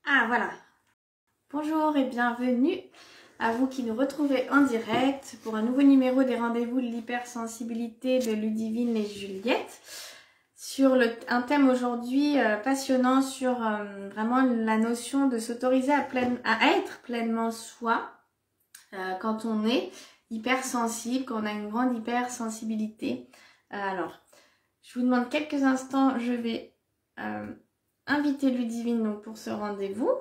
Ah voilà, bonjour et bienvenue à vous qui nous retrouvez en direct pour un nouveau numéro des rendez-vous de l'hypersensibilité de Ludivine et Juliette sur un thème aujourd'hui passionnant sur vraiment la notion de s'autoriser à être pleinement soi quand on est hypersensible, quand on a une grande hypersensibilité. Alors, je vous demande quelques instants, je vais inviter Ludivine donc, pour ce rendez-vous.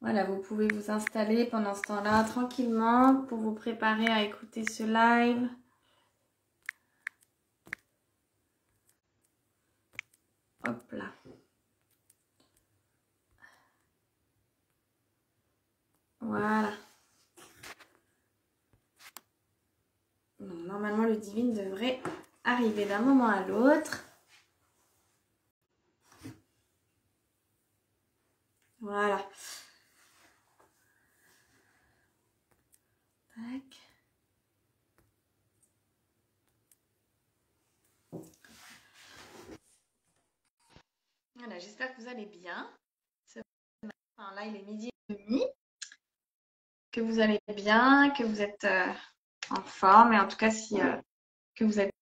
Voilà, vous pouvez vous installer pendant ce temps-là tranquillement pour vous préparer à écouter ce live. Hop là. Voilà. Donc, normalement, Ludivine devrait arriver d'un moment à l'autre. Voilà. Tac. Voilà, j'espère que vous allez bien. Enfin, là, il est midi et demi. Que vous allez bien, que vous êtes en forme et en tout cas que vous êtes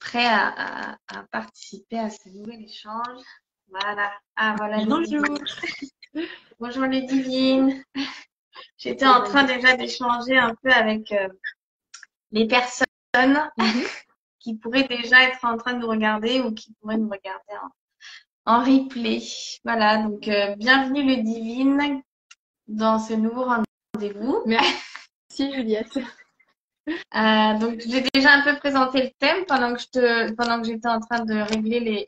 prêts à participer à ce nouvel échange. Voilà. Ah, voilà. Bonjour. Bonjour Ludivine. J'étais en train déjà d'échanger un peu avec les personnes qui pourraient déjà être en train de nous regarder ou qui pourraient nous regarder en replay. Voilà, donc bienvenue Ludivine dans ce nouveau rendez-vous. Merci Juliette. Donc j'ai déjà un peu présenté le thème pendant que j'étais en train de régler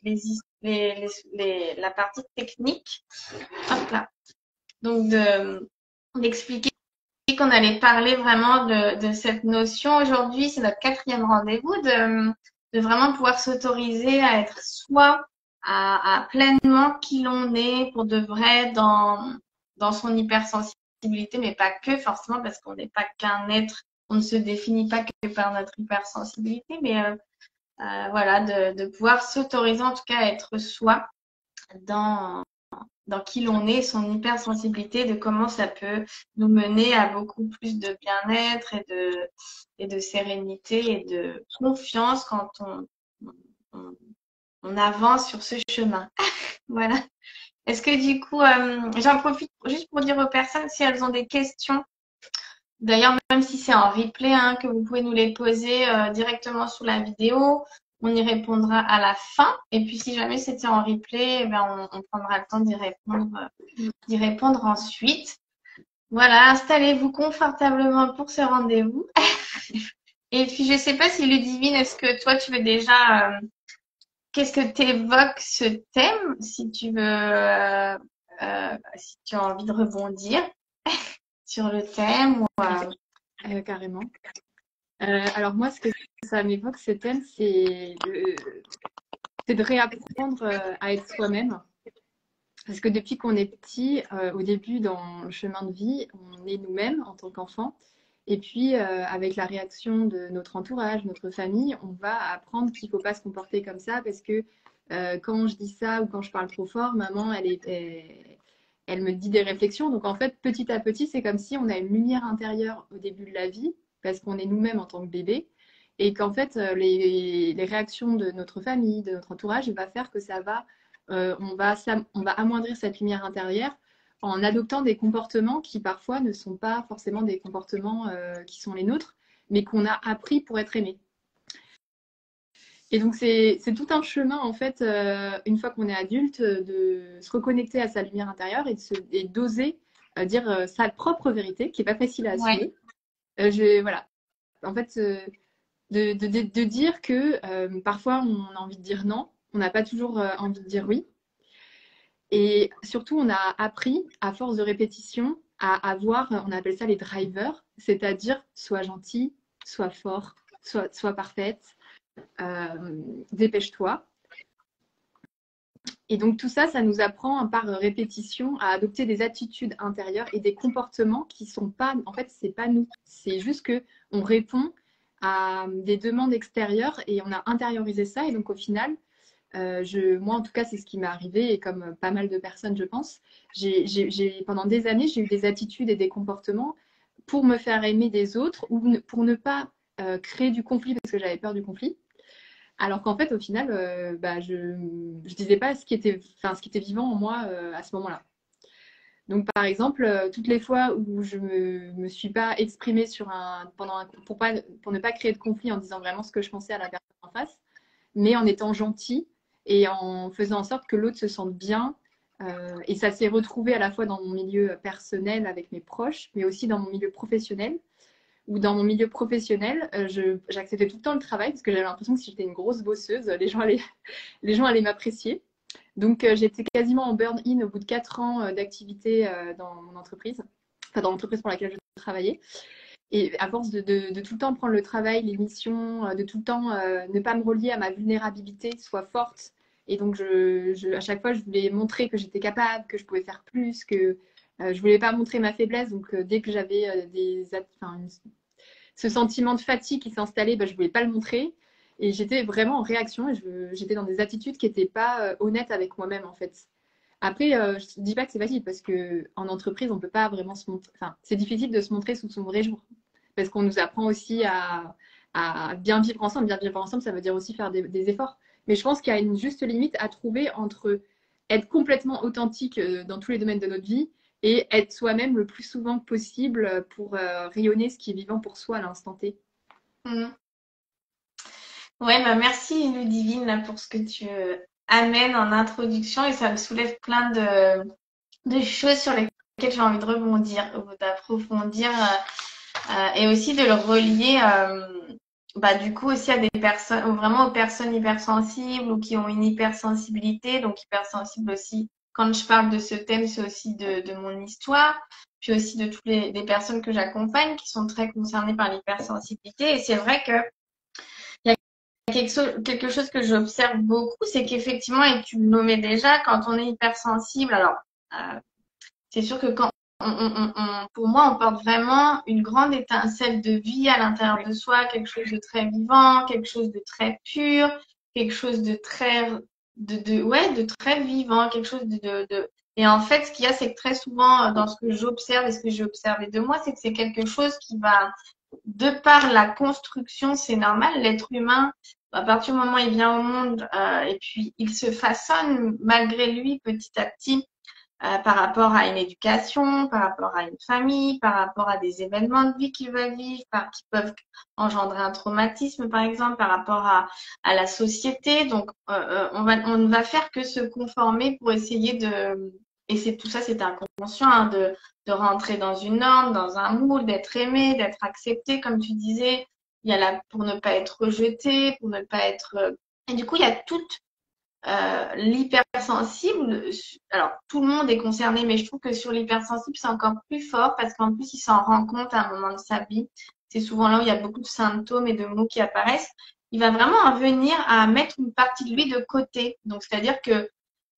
la partie technique. Hop là. Donc d'expliquer qu'on allait parler vraiment de cette notion. Aujourd'hui, c'est notre 4e rendez-vous de vraiment pouvoir s'autoriser à être soi, à pleinement qui l'on est pour de vrai dans son hypersensibilité, mais pas que forcément parce qu'on n'est pas qu'un être, on ne se définit pas que par notre hypersensibilité, mais voilà, de pouvoir s'autoriser en tout cas à être soi dans qui l'on est, son hypersensibilité, de comment ça peut nous mener à beaucoup plus de bien-être et de sérénité et de confiance quand on avance sur ce chemin. Voilà. Est-ce que du coup, j'en profite juste pour dire aux personnes si elles ont des questions. D'ailleurs, même si c'est en replay, hein, que vous pouvez nous les poser directement sous la vidéo. On y répondra à la fin. Et puis, si jamais c'était en replay, eh ben, on prendra le temps d'y répondre ensuite. Voilà, installez-vous confortablement pour ce rendez-vous. Et puis, je ne sais pas si Ludivine, est-ce que toi, tu veux déjà... qu'est-ce que t'évoques ce thème, si tu veux... si tu as envie de rebondir sur le thème ou, Carrément. Alors moi, ce que ça m'évoque, ce thème, c'est de réapprendre à être soi-même. Parce que depuis qu'on est petit, au début dans le chemin de vie, on est nous-mêmes en tant qu'enfant. Et puis, avec la réaction de notre entourage, notre famille, on va apprendre qu'il ne faut pas se comporter comme ça parce que quand je dis ça ou quand je parle trop fort, maman, elle me dit des réflexions. Donc, en fait, petit à petit, c'est comme si on a une lumière intérieure au début de la vie parce qu'on est nous-mêmes en tant que bébé. Et qu'en fait, les réactions de notre famille, de notre entourage, va faire que on va amoindrir cette lumière intérieure en adoptant des comportements qui parfois ne sont pas forcément des comportements qui sont les nôtres, mais qu'on a appris pour être aimé. Et donc c'est tout un chemin en fait, une fois qu'on est adulte, de se reconnecter à sa lumière intérieure et d'oser dire sa propre vérité, qui n'est pas facile à assumer. Voilà. En fait, de dire que parfois on a envie de dire non, on n'a pas toujours envie de dire oui. Et surtout, on a appris, à force de répétition, à avoir, on appelle ça les drivers, c'est-à-dire sois gentil, sois fort, sois parfaite, dépêche-toi. Et donc tout ça, ça nous apprend par répétition à adopter des attitudes intérieures et des comportements qui sont pas, en fait, c'est pas nous. C'est juste que on répond à des demandes extérieures et on a intériorisé ça. Et donc au final, Moi, en tout cas, c'est ce qui m'est arrivé et comme pas mal de personnes, je pense. Pendant des années, j'ai eu des attitudes et des comportements pour me faire aimer des autres ou pour ne pas créer du conflit parce que j'avais peur du conflit. Alors qu'en fait, au final, je disais pas ce qui était vivant en moi à ce moment-là. Donc, par exemple, toutes les fois où je me suis pas exprimée pour ne pas créer de conflit en disant vraiment ce que je pensais à la personne en face, mais en étant gentil et en faisant en sorte que l'autre se sente bien. Et ça s'est retrouvé à la fois dans mon milieu personnel avec mes proches, mais aussi dans mon milieu professionnel. Où dans mon milieu professionnel, j'acceptais tout le temps le travail parce que j'avais l'impression que si j'étais une grosse bosseuse, les gens allaient m'apprécier. Donc, j'étais quasiment en burn-in au bout de 4 ans d'activité dans mon entreprise, enfin dans l'entreprise pour laquelle je travaillais. Et à force de tout le temps prendre le travail, les missions, de tout le temps ne pas me relier à ma vulnérabilité, soit forte. Et donc, à chaque fois, je voulais montrer que j'étais capable, que je pouvais faire plus, que je voulais pas montrer ma faiblesse. Donc, dès que j'avais ce sentiment de fatigue qui s'est installé, je voulais pas le montrer. Et j'étais vraiment en réaction et j'étais dans des attitudes qui n'étaient pas honnêtes avec moi-même, en fait. Après, je ne dis pas que c'est facile parce qu'en entreprise, on ne peut pas vraiment se montrer. Enfin, c'est difficile de se montrer sous son vrai jour parce qu'on nous apprend aussi à bien vivre ensemble. Bien vivre ensemble, ça veut dire aussi faire des efforts. Mais je pense qu'il y a une juste limite à trouver entre être complètement authentique dans tous les domaines de notre vie et être soi-même le plus souvent possible pour rayonner ce qui est vivant pour soi à l'instant T. Mhm. Ouais, merci Ludivine là, pour ce que tu amènes en introduction et ça me soulève plein de choses sur lesquelles j'ai envie de rebondir ou d'approfondir et aussi de le relier du coup aussi à des personnes, ou vraiment aux personnes hypersensibles ou qui ont une hypersensibilité. Donc hypersensible aussi, quand je parle de ce thème, c'est aussi de mon histoire, puis aussi de toutes les personnes que j'accompagne qui sont très concernées par l'hypersensibilité. Et c'est vrai que il y a quelque chose que j'observe beaucoup, c'est qu'effectivement, et tu le nommais déjà, quand on est hypersensible, alors c'est sûr que quand pour moi, on porte vraiment une grande étincelle de vie à l'intérieur de soi, quelque chose de très vivant, quelque chose de très pur, quelque chose de très, ouais, de très vivant, quelque chose Et en fait, ce qu'il y a, c'est que très souvent, dans ce que j'observe et ce que j'ai observé de moi, c'est que c'est quelque chose qui va, de par la construction, c'est normal, l'être humain, à partir du moment où il vient au monde, et puis il se façonne malgré lui petit à petit par rapport à une éducation, par rapport à une famille, par rapport à des événements de vie qu'il va vivre, qui peuvent engendrer un traumatisme, par exemple, par rapport à la société. Donc, on ne va faire que se conformer pour essayer et c'est tout ça, c'est inconscient, hein, de rentrer dans une norme, dans un moule, d'être aimé, d'être accepté, comme tu disais. Il y a pour ne pas être rejeté, pour ne pas être. Et du coup, il y a toute l'hypersensible, alors tout le monde est concerné, mais je trouve que sur l'hypersensible, c'est encore plus fort parce qu'en plus, il s'en rend compte à un moment de sa vie. C'est souvent là où il y a beaucoup de symptômes et de mots qui apparaissent. Il va vraiment en venir à mettre une partie de lui de côté. Donc, c'est-à-dire que,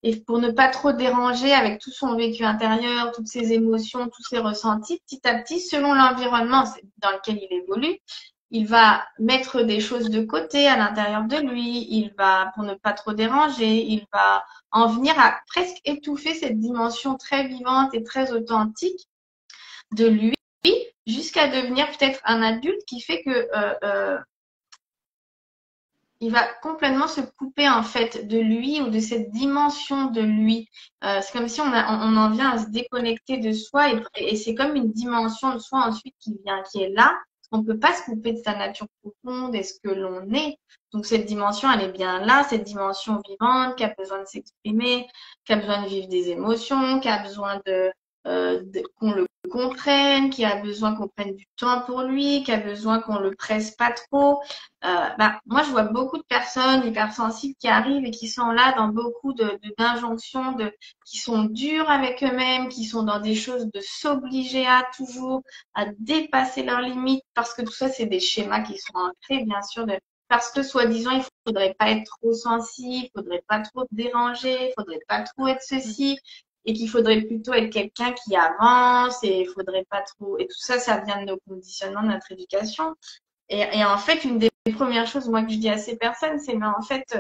et pour ne pas trop déranger avec tout son vécu intérieur, toutes ses émotions, tous ses ressentis, petit à petit, selon l'environnement dans lequel il évolue, il va mettre des choses de côté à l'intérieur de lui, il va, pour ne pas trop déranger, il va en venir à presque étouffer cette dimension très vivante et très authentique de lui, jusqu'à devenir peut-être un adulte qui fait que il va complètement se couper en fait de lui ou de cette dimension de lui. C'est comme si on en vient à se déconnecter de soi et c'est comme une dimension de soi ensuite qui est là. On ne peut pas se couper de sa nature profonde et ce que l'on est. Donc cette dimension, elle est bien là, cette dimension vivante qui a besoin de s'exprimer, qui a besoin de vivre des émotions, qui a besoin qu'on le comprenne, qui a besoin qu'on prenne du temps pour lui, qui a besoin qu'on le presse pas trop. Moi, je vois beaucoup de personnes hypersensibles qui arrivent et qui sont là dans beaucoup d'injonctions, qui sont dures avec eux-mêmes, qui sont dans des choses de s'obliger à toujours, à dépasser leurs limites, parce que tout ça, c'est des schémas qui sont ancrés, bien sûr, parce que soi-disant, il faudrait pas être trop sensible, il faudrait pas trop te déranger, il faudrait pas trop être ceci, et qu'il faudrait plutôt être quelqu'un qui avance, et il faudrait pas trop. Et tout ça, ça vient de nos conditionnements, de notre éducation. Et en fait, une des premières choses, moi, que je dis à ces personnes, c'est, mais en fait,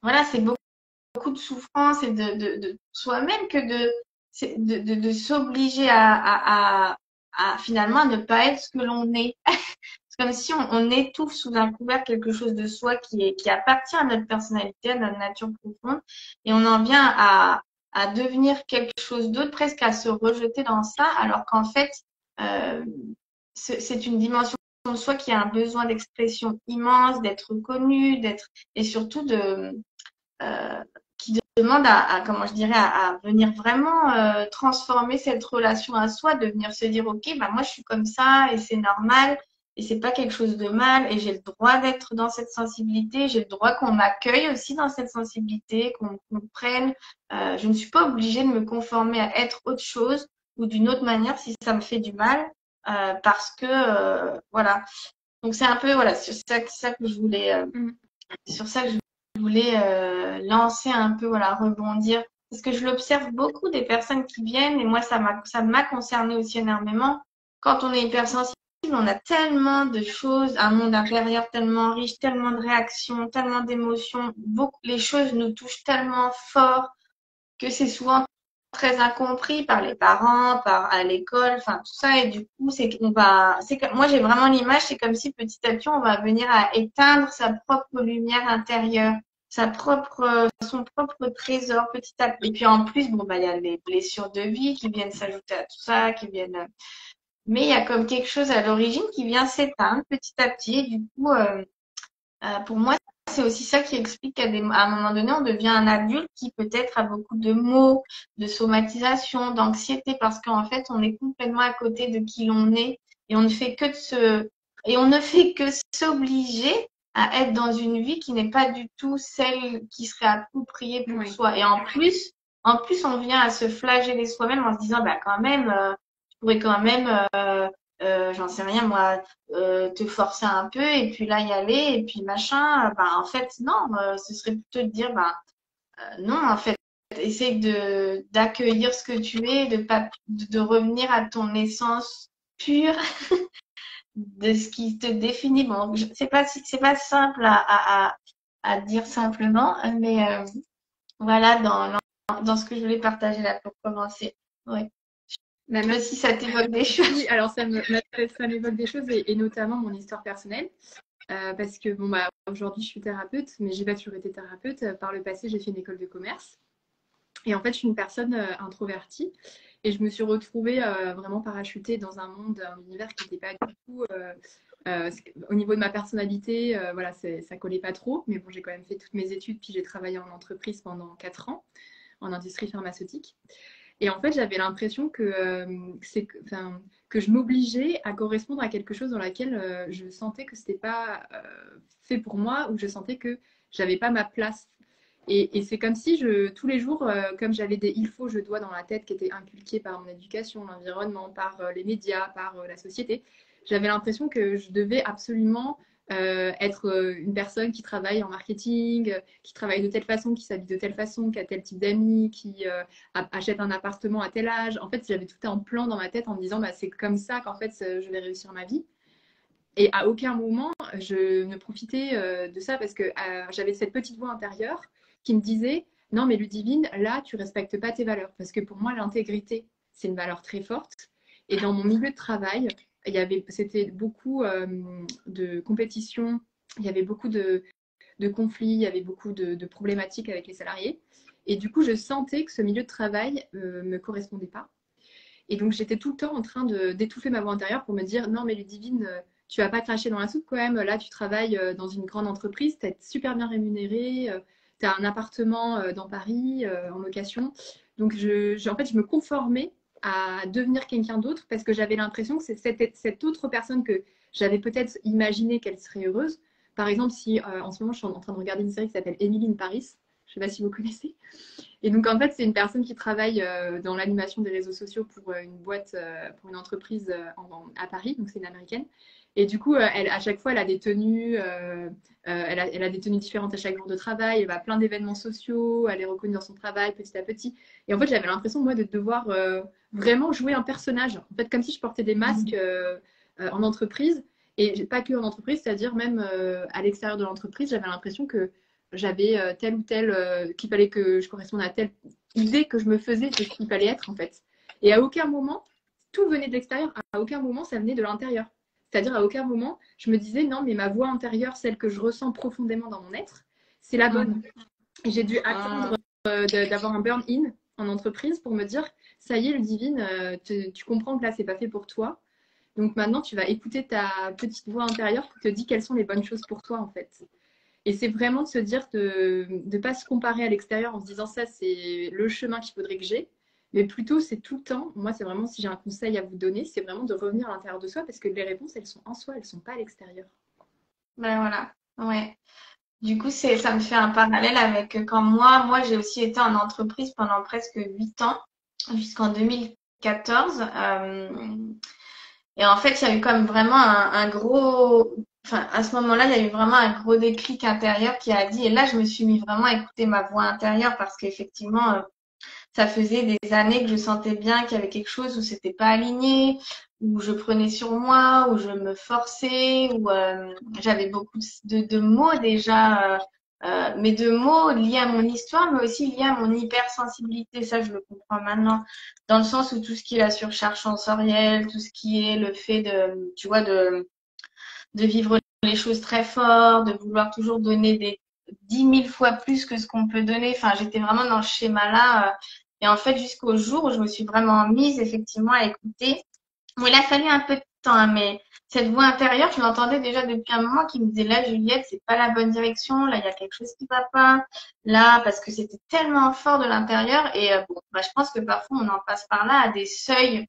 voilà, c'est beaucoup beaucoup de souffrance et de soi-même que de s'obliger à finalement ne pas être ce que l'on est. C'est comme si on étouffe sous un couvert quelque chose de soi qui appartient à notre personnalité, à notre nature profonde, et on en vient à devenir quelque chose d'autre, presque à se rejeter dans ça, alors qu'en fait, euh, c'est une dimension de soi qui a un besoin d'expression immense, d'être connue, et surtout euh, qui demande comment je dirais, à venir vraiment transformer cette relation à soi, de venir se dire, ok, bah moi je suis comme ça et c'est normal et c'est pas quelque chose de mal et j'ai le droit d'être dans cette sensibilité, j'ai le droit qu'on m'accueille aussi dans cette sensibilité, qu'on prenne. Je ne suis pas obligée de me conformer à être autre chose ou d'une autre manière si ça me fait du mal, parce que voilà. Donc c'est un peu voilà ça que je voulais sur ça que je voulais lancer un peu, voilà, rebondir. Parce que je l'observe beaucoup des personnes qui viennent, et moi, ça m'a concerné aussi énormément. Quand on est hypersensible, on a tellement de choses, un monde intérieur tellement riche, tellement de réactions, tellement d'émotions. Les choses nous touchent tellement fort que c'est souvent très incompris par les parents, à l'école, enfin tout ça. Et du coup, moi j'ai vraiment l'image, c'est comme si petit à petit on va venir à éteindre sa propre lumière intérieure, son propre trésor petit à petit. Et puis en plus, bon bah il y a les blessures de vie qui viennent s'ajouter à tout ça, mais il y a comme quelque chose à l'origine qui vient s'éteindre petit à petit. Et du coup, pour moi, c'est aussi ça qui explique à un moment donné, on devient un adulte qui peut-être a beaucoup de maux, de somatisation, d'anxiété, parce qu'en fait, on est complètement à côté de qui l'on est et on ne fait que s'obliger à être dans une vie qui n'est pas du tout celle qui serait appropriée pour soi. Et en plus, on vient à se flageller soi-même en se disant, bah quand même, tu pourrais quand même, j'en sais rien moi, te forcer un peu et puis là y aller et puis machin. Ben, en fait, non, ce serait plutôt de dire, ben, non, en fait, essaye d'accueillir ce que tu es, de revenir à ton essence pure, de ce qui te définit. Bon, c'est pas simple à dire simplement, mais voilà dans ce que je voulais partager là pour commencer. Ouais. Même si ça t'évoque des choses. Oui, alors ça m'évoque des choses et notamment mon histoire personnelle. Parce que bon, bah, aujourd'hui, je suis thérapeute, mais j'ai pas toujours été thérapeute. Par le passé, j'ai fait une école de commerce. Et en fait, je suis une personne introvertie. Et je me suis retrouvée vraiment parachutée dans un monde, un univers qui n'était pas du tout. Au niveau de ma personnalité, voilà, ça collait pas trop. Mais bon, j'ai quand même fait toutes mes études, puis j'ai travaillé en entreprise pendant 4 ans, en industrie pharmaceutique. Et en fait, j'avais l'impression que je m'obligeais à correspondre à quelque chose dans laquelle je sentais que c'était pas fait pour moi, ou je sentais que j'avais pas ma place. Et c'est comme si tous les jours, comme j'avais des il faut, je dois dans la tête qui étaient inculqués par mon éducation, l'environnement, par les médias, par la société, j'avais l'impression que je devais absolument être une personne qui travaille en marketing, qui travaille de telle façon, qui s'habille de telle façon, qui a tel type d'amis, qui achète un appartement à tel âge. En fait, j'avais tout un plan dans ma tête en me disant, bah, c'est comme ça qu'en fait, je vais réussir ma vie. Et à aucun moment, je ne profitais de ça parce que j'avais cette petite voix intérieure qui me disait, non, mais Ludivine, là, tu respectes pas tes valeurs. Parce que pour moi, l'intégrité, c'est une valeur très forte. Et dans mon milieu de travail, c'était beaucoup de compétition, il y avait beaucoup de conflits, il y avait beaucoup de problématiques avec les salariés. Et du coup, je sentais que ce milieu de travail me correspondait pas. Et donc, j'étais tout le temps en train d'étouffer ma voix intérieure pour me dire, non, mais Ludivine, tu vas pas cracher dans la soupe quand même. Là, tu travailles dans une grande entreprise, tu es super bien rémunérée, tu as un appartement dans Paris en location. Donc, en fait, je me conformais à devenir quelqu'un d'autre parce que j'avais l'impression que c'est cette autre personne que j'avais peut-être imaginé qu'elle serait heureuse. Par exemple, si en ce moment, je suis en train de regarder une série qui s'appelle Emily in Paris, je ne sais pas si vous connaissez. Et donc, en fait, c'est une personne qui travaille dans l'animation des réseaux sociaux pour une boîte, pour une entreprise à Paris. Donc, c'est une américaine. Et du coup, à chaque fois, elle a des tenues, elle a des tenues différentes à chaque jour de travail. Elle va à plein d'événements sociaux. Elle est reconnue dans son travail petit à petit. Et en fait, j'avais l'impression, moi, de devoir vraiment jouer un personnage. En fait, comme si je portais des masques en entreprise. Et pas que en entreprise, c'est-à-dire même à l'extérieur de l'entreprise, j'avais l'impression que j'avais telle ou telle, qu'il fallait que je corresponde à telle idée que je me faisais de ce qu'il fallait être en fait. Et à aucun moment, tout venait de l'extérieur, à aucun moment ça venait de l'intérieur. C'est-à-dire à aucun moment, je me disais non, mais ma voix intérieure, celle que je ressens profondément dans mon être, c'est la bonne. Et j'ai dû attendre d'avoir un burn-in en entreprise pour me dire, ça y est, Ludivine, tu comprends que là, c'est pas fait pour toi. Donc maintenant, tu vas écouter ta petite voix intérieure qui te dit quelles sont les bonnes choses pour toi, en fait. Et c'est vraiment de se dire de ne pas se comparer à l'extérieur en se disant ça, c'est le chemin qu'il faudrait que j'ai. Mais plutôt, c'est tout le temps. Moi, c'est vraiment, si j'ai un conseil à vous donner, c'est vraiment de revenir à l'intérieur de soi parce que les réponses, elles sont en soi, elles ne sont pas à l'extérieur. Ben voilà, ouais. Du coup, ça me fait un parallèle avec quand moi, j'ai aussi été en entreprise pendant presque 8 ans, jusqu'en 2014. Et en fait, il y a eu comme vraiment un gros, enfin, à ce moment-là, il y a eu vraiment un gros déclic intérieur qui a dit, et là, je me suis mis vraiment à écouter ma voix intérieure parce qu'effectivement, ça faisait des années que je sentais bien qu'il y avait quelque chose où c'était pas aligné, où je prenais sur moi, où je me forçais, où j'avais beaucoup de mots déjà, mais de mots liés à mon histoire, mais aussi liés à mon hypersensibilité. Ça, je le comprends maintenant, dans le sens où tout ce qui est la surcharge sensorielle, tout ce qui est le fait de, tu vois, de vivre les choses très fort, de vouloir toujours donner des 10 000 fois plus que ce qu'on peut donner. Enfin, j'étais vraiment dans ce schéma-là. Et en fait, jusqu'au jour où je me suis vraiment mise effectivement à écouter. Bon, il a fallu un peu de temps, hein, mais cette voix intérieure, je l'entendais déjà depuis un moment qui me disait là, Juliette, c'est pas la bonne direction. Là, il y a quelque chose qui va pas. Là, parce que c'était tellement fort de l'intérieur. Et bon, bah, je pense que parfois on en passe par là à des seuils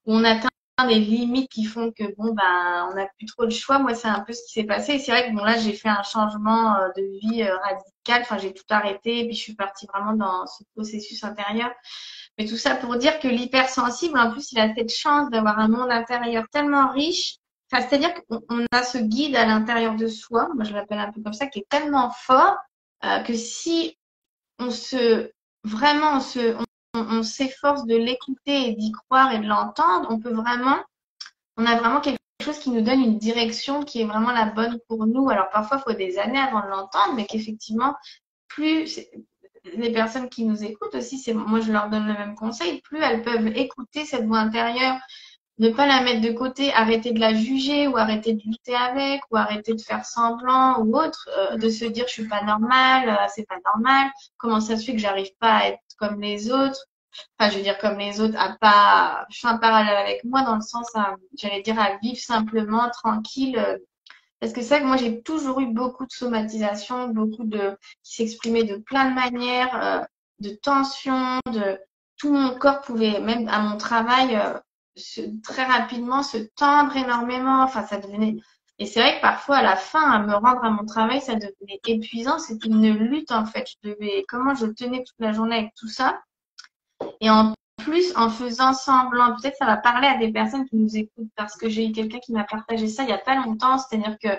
où on atteint des limites qui font que bon bah on n'a plus trop de choix. Moi, c'est un peu ce qui s'est passé. Et c'est vrai que bon là, j'ai fait un changement de vie radical. Enfin, j'ai tout arrêté et puis je suis partie vraiment dans ce processus intérieur. Mais tout ça pour dire que l'hypersensible, en plus, il a cette chance d'avoir un monde intérieur tellement riche. Enfin, c'est-à-dire qu'on a ce guide à l'intérieur de soi, moi je l'appelle un peu comme ça, qui est tellement fort que si on se vraiment on s'efforce de l'écouter et d'y croire et de l'entendre, on a vraiment quelque chose qui nous donne une direction qui est vraiment la bonne pour nous. Alors parfois, il faut des années avant de l'entendre, mais qu'effectivement, plus les personnes qui nous écoutent aussi, moi je leur donne le même conseil, plus elles peuvent écouter cette voix intérieure, ne pas la mettre de côté, arrêter de la juger ou arrêter de lutter avec ou arrêter de faire semblant ou autre, de se dire je suis pas normale, c'est pas normal, comment ça se fait que j'arrive pas à être comme les autres, enfin je veux dire comme les autres, à pas, je fais un parallèle avec moi dans le sens j'allais dire à vivre simplement, tranquille, parce que c'est vrai que moi j'ai toujours eu beaucoup de somatisation, qui s'exprimaient de plein de manières, de tensions, tout mon corps pouvait, même à mon travail, très rapidement se tendre énormément. Enfin, ça devenait. Et c'est vrai que parfois, à la fin, à me rendre à mon travail, ça devenait épuisant. C'était une lutte, en fait. Comment je tenais toute la journée avec tout ça. Et en plus, en faisant semblant, peut-être ça va parler à des personnes qui nous écoutent parce que j'ai eu quelqu'un qui m'a partagé ça il n'y a pas longtemps. C'est-à-dire que,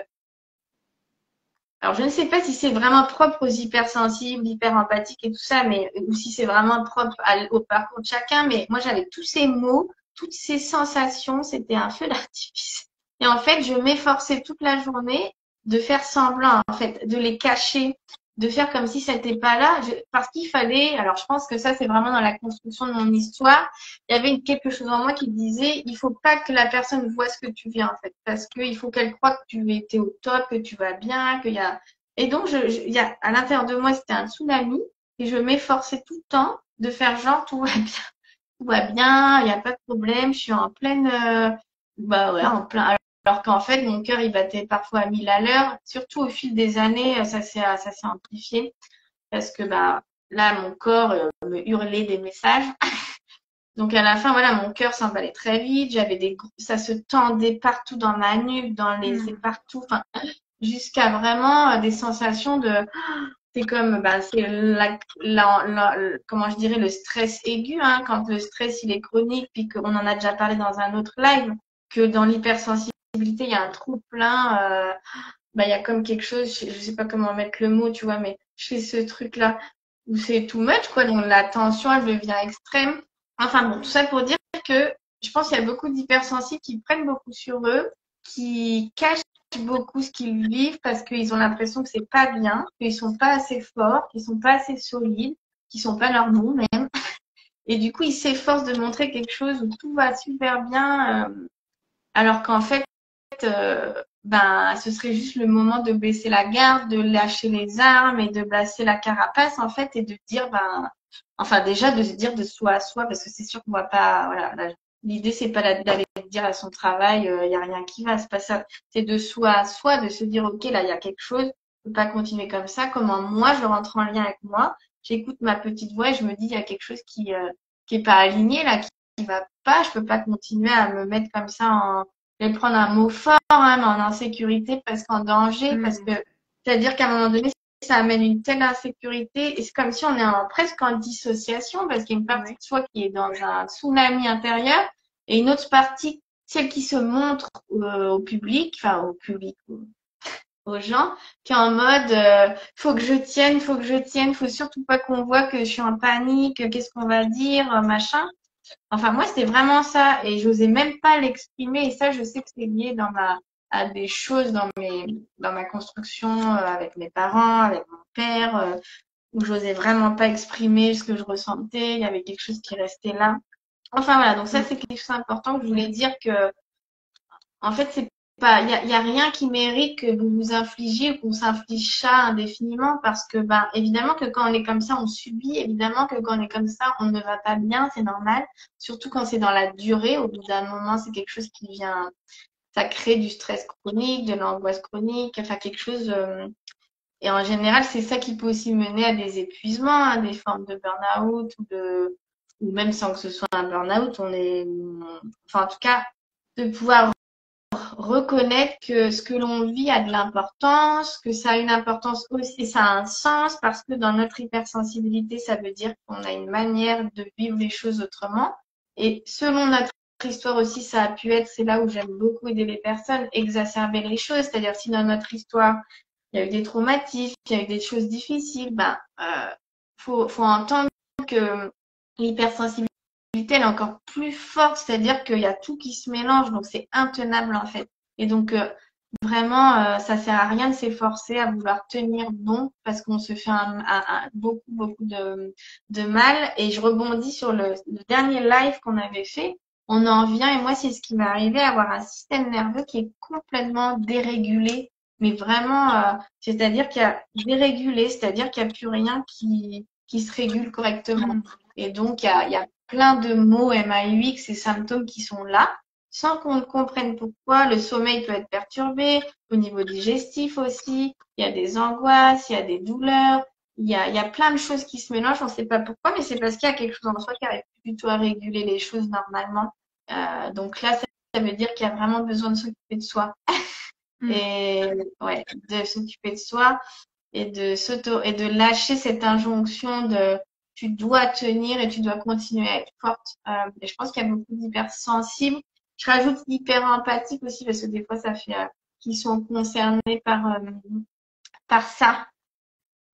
alors je ne sais pas si c'est vraiment propre aux hypersensibles, hyper empathiques et tout ça, mais ou si c'est vraiment propre au parcours de chacun. Mais moi, j'avais tous ces mots, toutes ces sensations, c'était un feu d'artifice. Et en fait, je m'efforçais toute la journée de faire semblant, en fait, de les cacher, de faire comme si ça n'était pas là, parce qu'il fallait. Alors, je pense que ça, c'est vraiment dans la construction de mon histoire. Il y avait quelque chose en moi qui disait, il faut pas que la personne voit ce que tu viens, en fait, parce qu'il faut qu'elle croie que tu étais au top, que tu vas bien, qu'il y a. Et donc, il y a, à l'intérieur de moi, c'était un tsunami, et je m'efforçais tout le temps de faire genre tout va bien, tout va bien, il n'y a pas de problème, je suis en pleine, bah ouais, en plein. Alors qu'en fait, mon cœur, il battait parfois à 1000 à l'heure. Surtout au fil des années, ça s'est amplifié parce que bah là, mon corps me hurlait des messages. Donc à la fin, voilà, mon cœur s'emballait très vite. Ça se tendait partout dans ma nuque, dans les partout, enfin, jusqu'à vraiment des sensations de. C'est comme, bah, c'est comment je dirais, le stress aigu, hein, quand le stress il est chronique, puis qu'on en a déjà parlé dans un autre live, que dans l'hypersensibilité, il y a un trou plein, bah, il y a comme quelque chose, je sais pas comment mettre le mot, tu vois, mais je fais ce truc-là où c'est too much, quoi, donc la tension, elle devient extrême. Enfin bon, tout ça pour dire que je pense qu'il y a beaucoup d'hypersensibles qui prennent beaucoup sur eux, qui cachent beaucoup ce qu'ils vivent parce qu'ils ont l'impression que c'est pas bien, qu'ils sont pas assez forts, qu'ils sont pas assez solides, qu'ils sont pas normaux même. Et du coup, ils s'efforcent de montrer quelque chose où tout va super bien, alors qu'en fait, ce serait juste le moment de baisser la garde, de lâcher les armes et de placer la carapace, en fait, et de dire, enfin, déjà, de se dire de soi à soi, parce que c'est sûr qu'on va pas, voilà, l'idée, c'est pas d'aller dire à son travail, y a rien qui va, c'est pas ça. C'est de soi à soi, de se dire, OK, là, il y a quelque chose, je peux pas continuer comme ça. Comment moi, je rentre en lien avec moi, j'écoute ma petite voix et je me dis, il y a quelque chose qui est pas aligné, là, qui va pas, je peux pas continuer à me mettre comme ça je vais prendre un mot fort, hein, mais en insécurité, parce qu'en danger, parce que c'est-à-dire qu'à un moment donné, ça amène une telle insécurité, et c'est comme si on est presque en dissociation, parce qu'il y a une partie de soi qui est dans un tsunami intérieur, et une autre partie, celle qui se montre au public, enfin au public, aux gens, qui est en mode faut que je tienne, faut que je tienne, faut surtout pas qu'on voit que je suis en panique, qu'est-ce qu'on va dire, machin. Enfin, moi, c'était vraiment ça. Et j'osais même pas l'exprimer. Et ça, je sais que c'est lié à des choses dans ma construction avec mes parents, avec mon père, où j'osais vraiment pas exprimer ce que je ressentais. Il y avait quelque chose qui restait là. Enfin, voilà. Donc ça, c'est quelque chose d'important que je voulais dire que, en fait, c'est pas, il y a rien qui mérite que vous vous infligiez ou qu'on s'inflige ça indéfiniment parce que, évidemment que quand on est comme ça, on subit. Évidemment que quand on est comme ça, on ne va pas bien, c'est normal. Surtout quand c'est dans la durée. Au bout d'un moment, c'est quelque chose qui vient, ça crée du stress chronique, de l'angoisse chronique, enfin quelque chose. Et en général, c'est ça qui peut aussi mener à des épuisements, à des formes de burn-out ou même sans que ce soit un burn-out, enfin en tout cas, de pouvoir reconnaître que ce que l'on vit a de l'importance, que ça a une importance aussi, ça a un sens parce que dans notre hypersensibilité, ça veut dire qu'on a une manière de vivre les choses autrement. Et selon notre histoire aussi, ça a pu être, c'est là où j'aime beaucoup aider les personnes, exacerber les choses. C'est-à-dire si dans notre histoire, il y a eu des traumatismes, il y a eu des choses difficiles, faut entendre que l'hypersensibilité elle est encore plus forte, c'est-à-dire qu'il y a tout qui se mélange, donc c'est intenable en fait. Et donc vraiment, ça sert à rien de s'efforcer à vouloir tenir bon parce qu'on se fait beaucoup de mal. Et je rebondis sur le dernier live qu'on avait fait. On en vient, et moi c'est ce qui m'est arrivé, à avoir un système nerveux qui est complètement dérégulé, mais vraiment, c'est-à-dire qu'il y a dérégulé, c'est-à-dire qu'il n'y a plus rien qui se régule correctement. Et donc, il y a plein de mots MAUX et symptômes qui sont là, sans qu'on ne comprenne pourquoi. Le sommeil peut être perturbé, au niveau digestif aussi, il y a des angoisses, il y a des douleurs, il y a plein de choses qui se mélangent, on ne sait pas pourquoi, mais c'est parce qu'il y a quelque chose en soi qui n'arrive plus du tout à réguler les choses normalement. Donc là, ça veut dire qu'il y a vraiment besoin de s'occuper de soi. Et ouais, de s'occuper de soi et de lâcher cette injonction de tu dois tenir et tu dois continuer à être forte. Et je pense qu'il y a beaucoup d'hypersensibles. Je rajoute hyper empathique aussi parce que des fois ça fait qu'ils sont concernés par ça.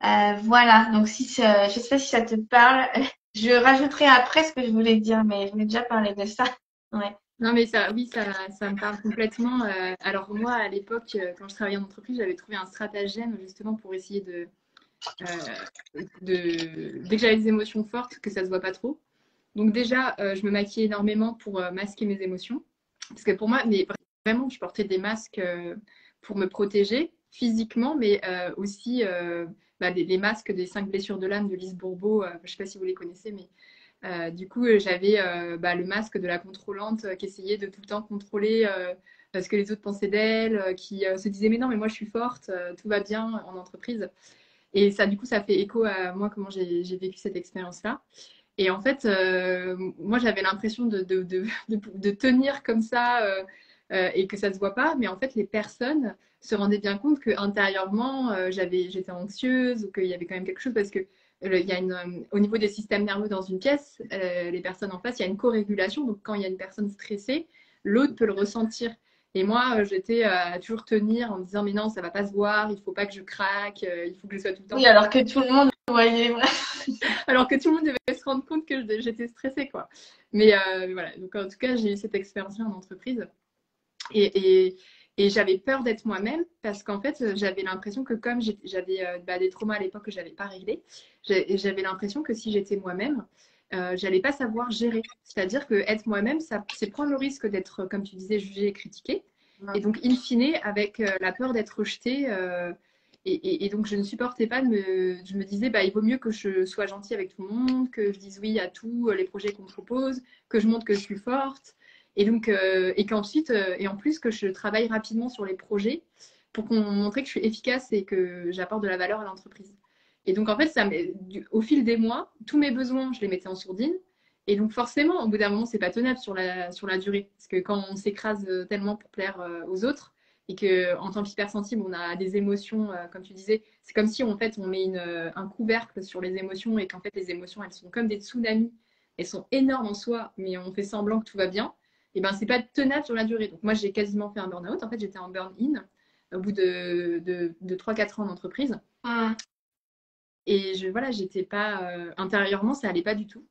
Voilà. Donc si je sais pas si ça te parle. Je rajouterai après ce que je voulais dire, mais je voulais déjà parler de ça. Ouais. Non, mais ça, oui, ça me parle complètement. Alors moi, à l'époque, quand je travaillais en entreprise, j'avais trouvé un stratagème justement pour essayer dès que j'avais des émotions fortes, que ça se voit pas trop. Donc déjà, je me maquillais énormément pour masquer mes émotions. Parce que pour moi, mais vraiment, je portais des masques pour me protéger physiquement, mais aussi les masques des 5 blessures de l'âme de Lise Bourbeau. Je ne sais pas si vous les connaissez, mais du coup, j'avais le masque de la contrôlante qui essayait de tout le temps contrôler ce que les autres pensaient d'elle, qui se disait mais non, mais moi je suis forte, tout va bien en entreprise. Et ça, du coup, ça fait écho à moi, comment j'ai vécu cette expérience-là. Et en fait, moi, j'avais l'impression de tenir comme ça et que ça ne se voit pas. Mais en fait, les personnes se rendaient bien compte qu'intérieurement, j'étais anxieuse ou qu'il y avait quand même quelque chose parce que il y a au niveau des systèmes nerveux dans une pièce, les personnes en face, il y a une co-régulation. Donc, quand il y a une personne stressée, l'autre peut le ressentir. Et moi, j'étais à toujours tenir en me disant, mais non, ça va pas se voir, il faut pas que je craque, il faut que je sois tout le temps. Oui, alors que tout le monde voyait. Alors que tout le monde devait se rendre compte que j'étais stressée, quoi. Mais voilà, donc en tout cas, j'ai eu cette expérience-là en entreprise. Et Et j'avais peur d'être moi-même parce qu'en fait, j'avais l'impression que comme j'avais des traumas à l'époque que j'avais pas réglés, j'avais l'impression que si j'étais moi-même, j'allais pas savoir gérer. C'est-à-dire que être moi-même, c'est prendre le risque d'être, comme tu disais, jugé et critiqué. Et donc, in fine, avec la peur d'être rejetée, et donc je ne supportais pas je me disais, bah, il vaut mieux que je sois gentille avec tout le monde, que je dise oui à tous les projets qu'on me propose, que je montre que je suis forte. Et donc, et en plus que je travaille rapidement sur les projets pour qu'on montre que je suis efficace et que j'apporte de la valeur à l'entreprise. Et donc, en fait, au fil des mois, tous mes besoins, je les mettais en sourdine. Et donc, forcément, au bout d'un moment, c'est pas tenable sur la durée. Parce que quand on s'écrase tellement pour plaire aux autres, et que en tant qu'hypersensible, on a des émotions, comme tu disais, c'est comme si en fait on met un couvercle sur les émotions et qu'en fait les émotions, elles sont comme des tsunamis. Elles sont énormes en soi, mais on fait semblant que tout va bien et ben c'est pas tenable sur la durée. Donc moi j'ai quasiment fait un burn-out. En fait j'étais en burn-in au bout de 3-4 ans d'entreprise. Et voilà, j'étais pas intérieurement, ça allait pas du tout.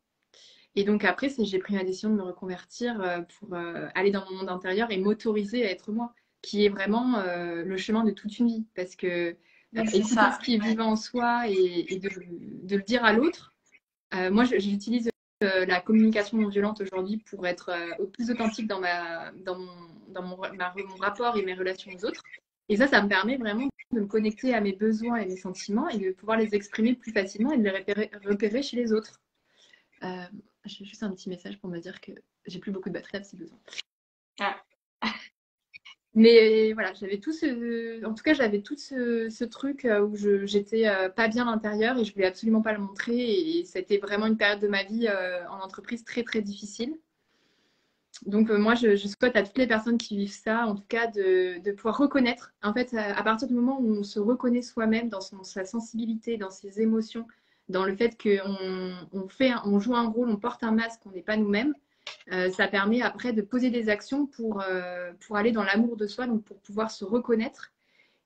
Et donc après, j'ai pris la décision de me reconvertir pour aller dans mon monde intérieur et m'autoriser à être moi, qui est vraiment le chemin de toute une vie. Parce que C'est écouter ça. ce qui est vivant en soi et de le dire à l'autre, moi j'utilise la communication non violente aujourd'hui pour être au plus authentique mon rapport et mes relations aux autres. Et ça me permet vraiment de me connecter à mes besoins et mes sentiments et de pouvoir les exprimer plus facilement et de les repérer chez les autres. J'ai juste un petit message pour me dire que j'ai plus beaucoup de batterie si besoin. Ah. Mais voilà, en tout cas, j'avais tout ce truc où j'étais pas bien à l'intérieur et je voulais absolument pas le montrer. Et c'était vraiment une période de ma vie en entreprise très très difficile. Donc moi, je souhaite à toutes les personnes qui vivent ça, en tout cas, de pouvoir reconnaître. En fait, à partir du moment où on se reconnaît soi-même dans sa sensibilité, dans ses émotions, dans le fait on joue un rôle, on porte un masque, on n'est pas nous-mêmes, ça permet après de poser des actions pour aller dans l'amour de soi, donc pour pouvoir se reconnaître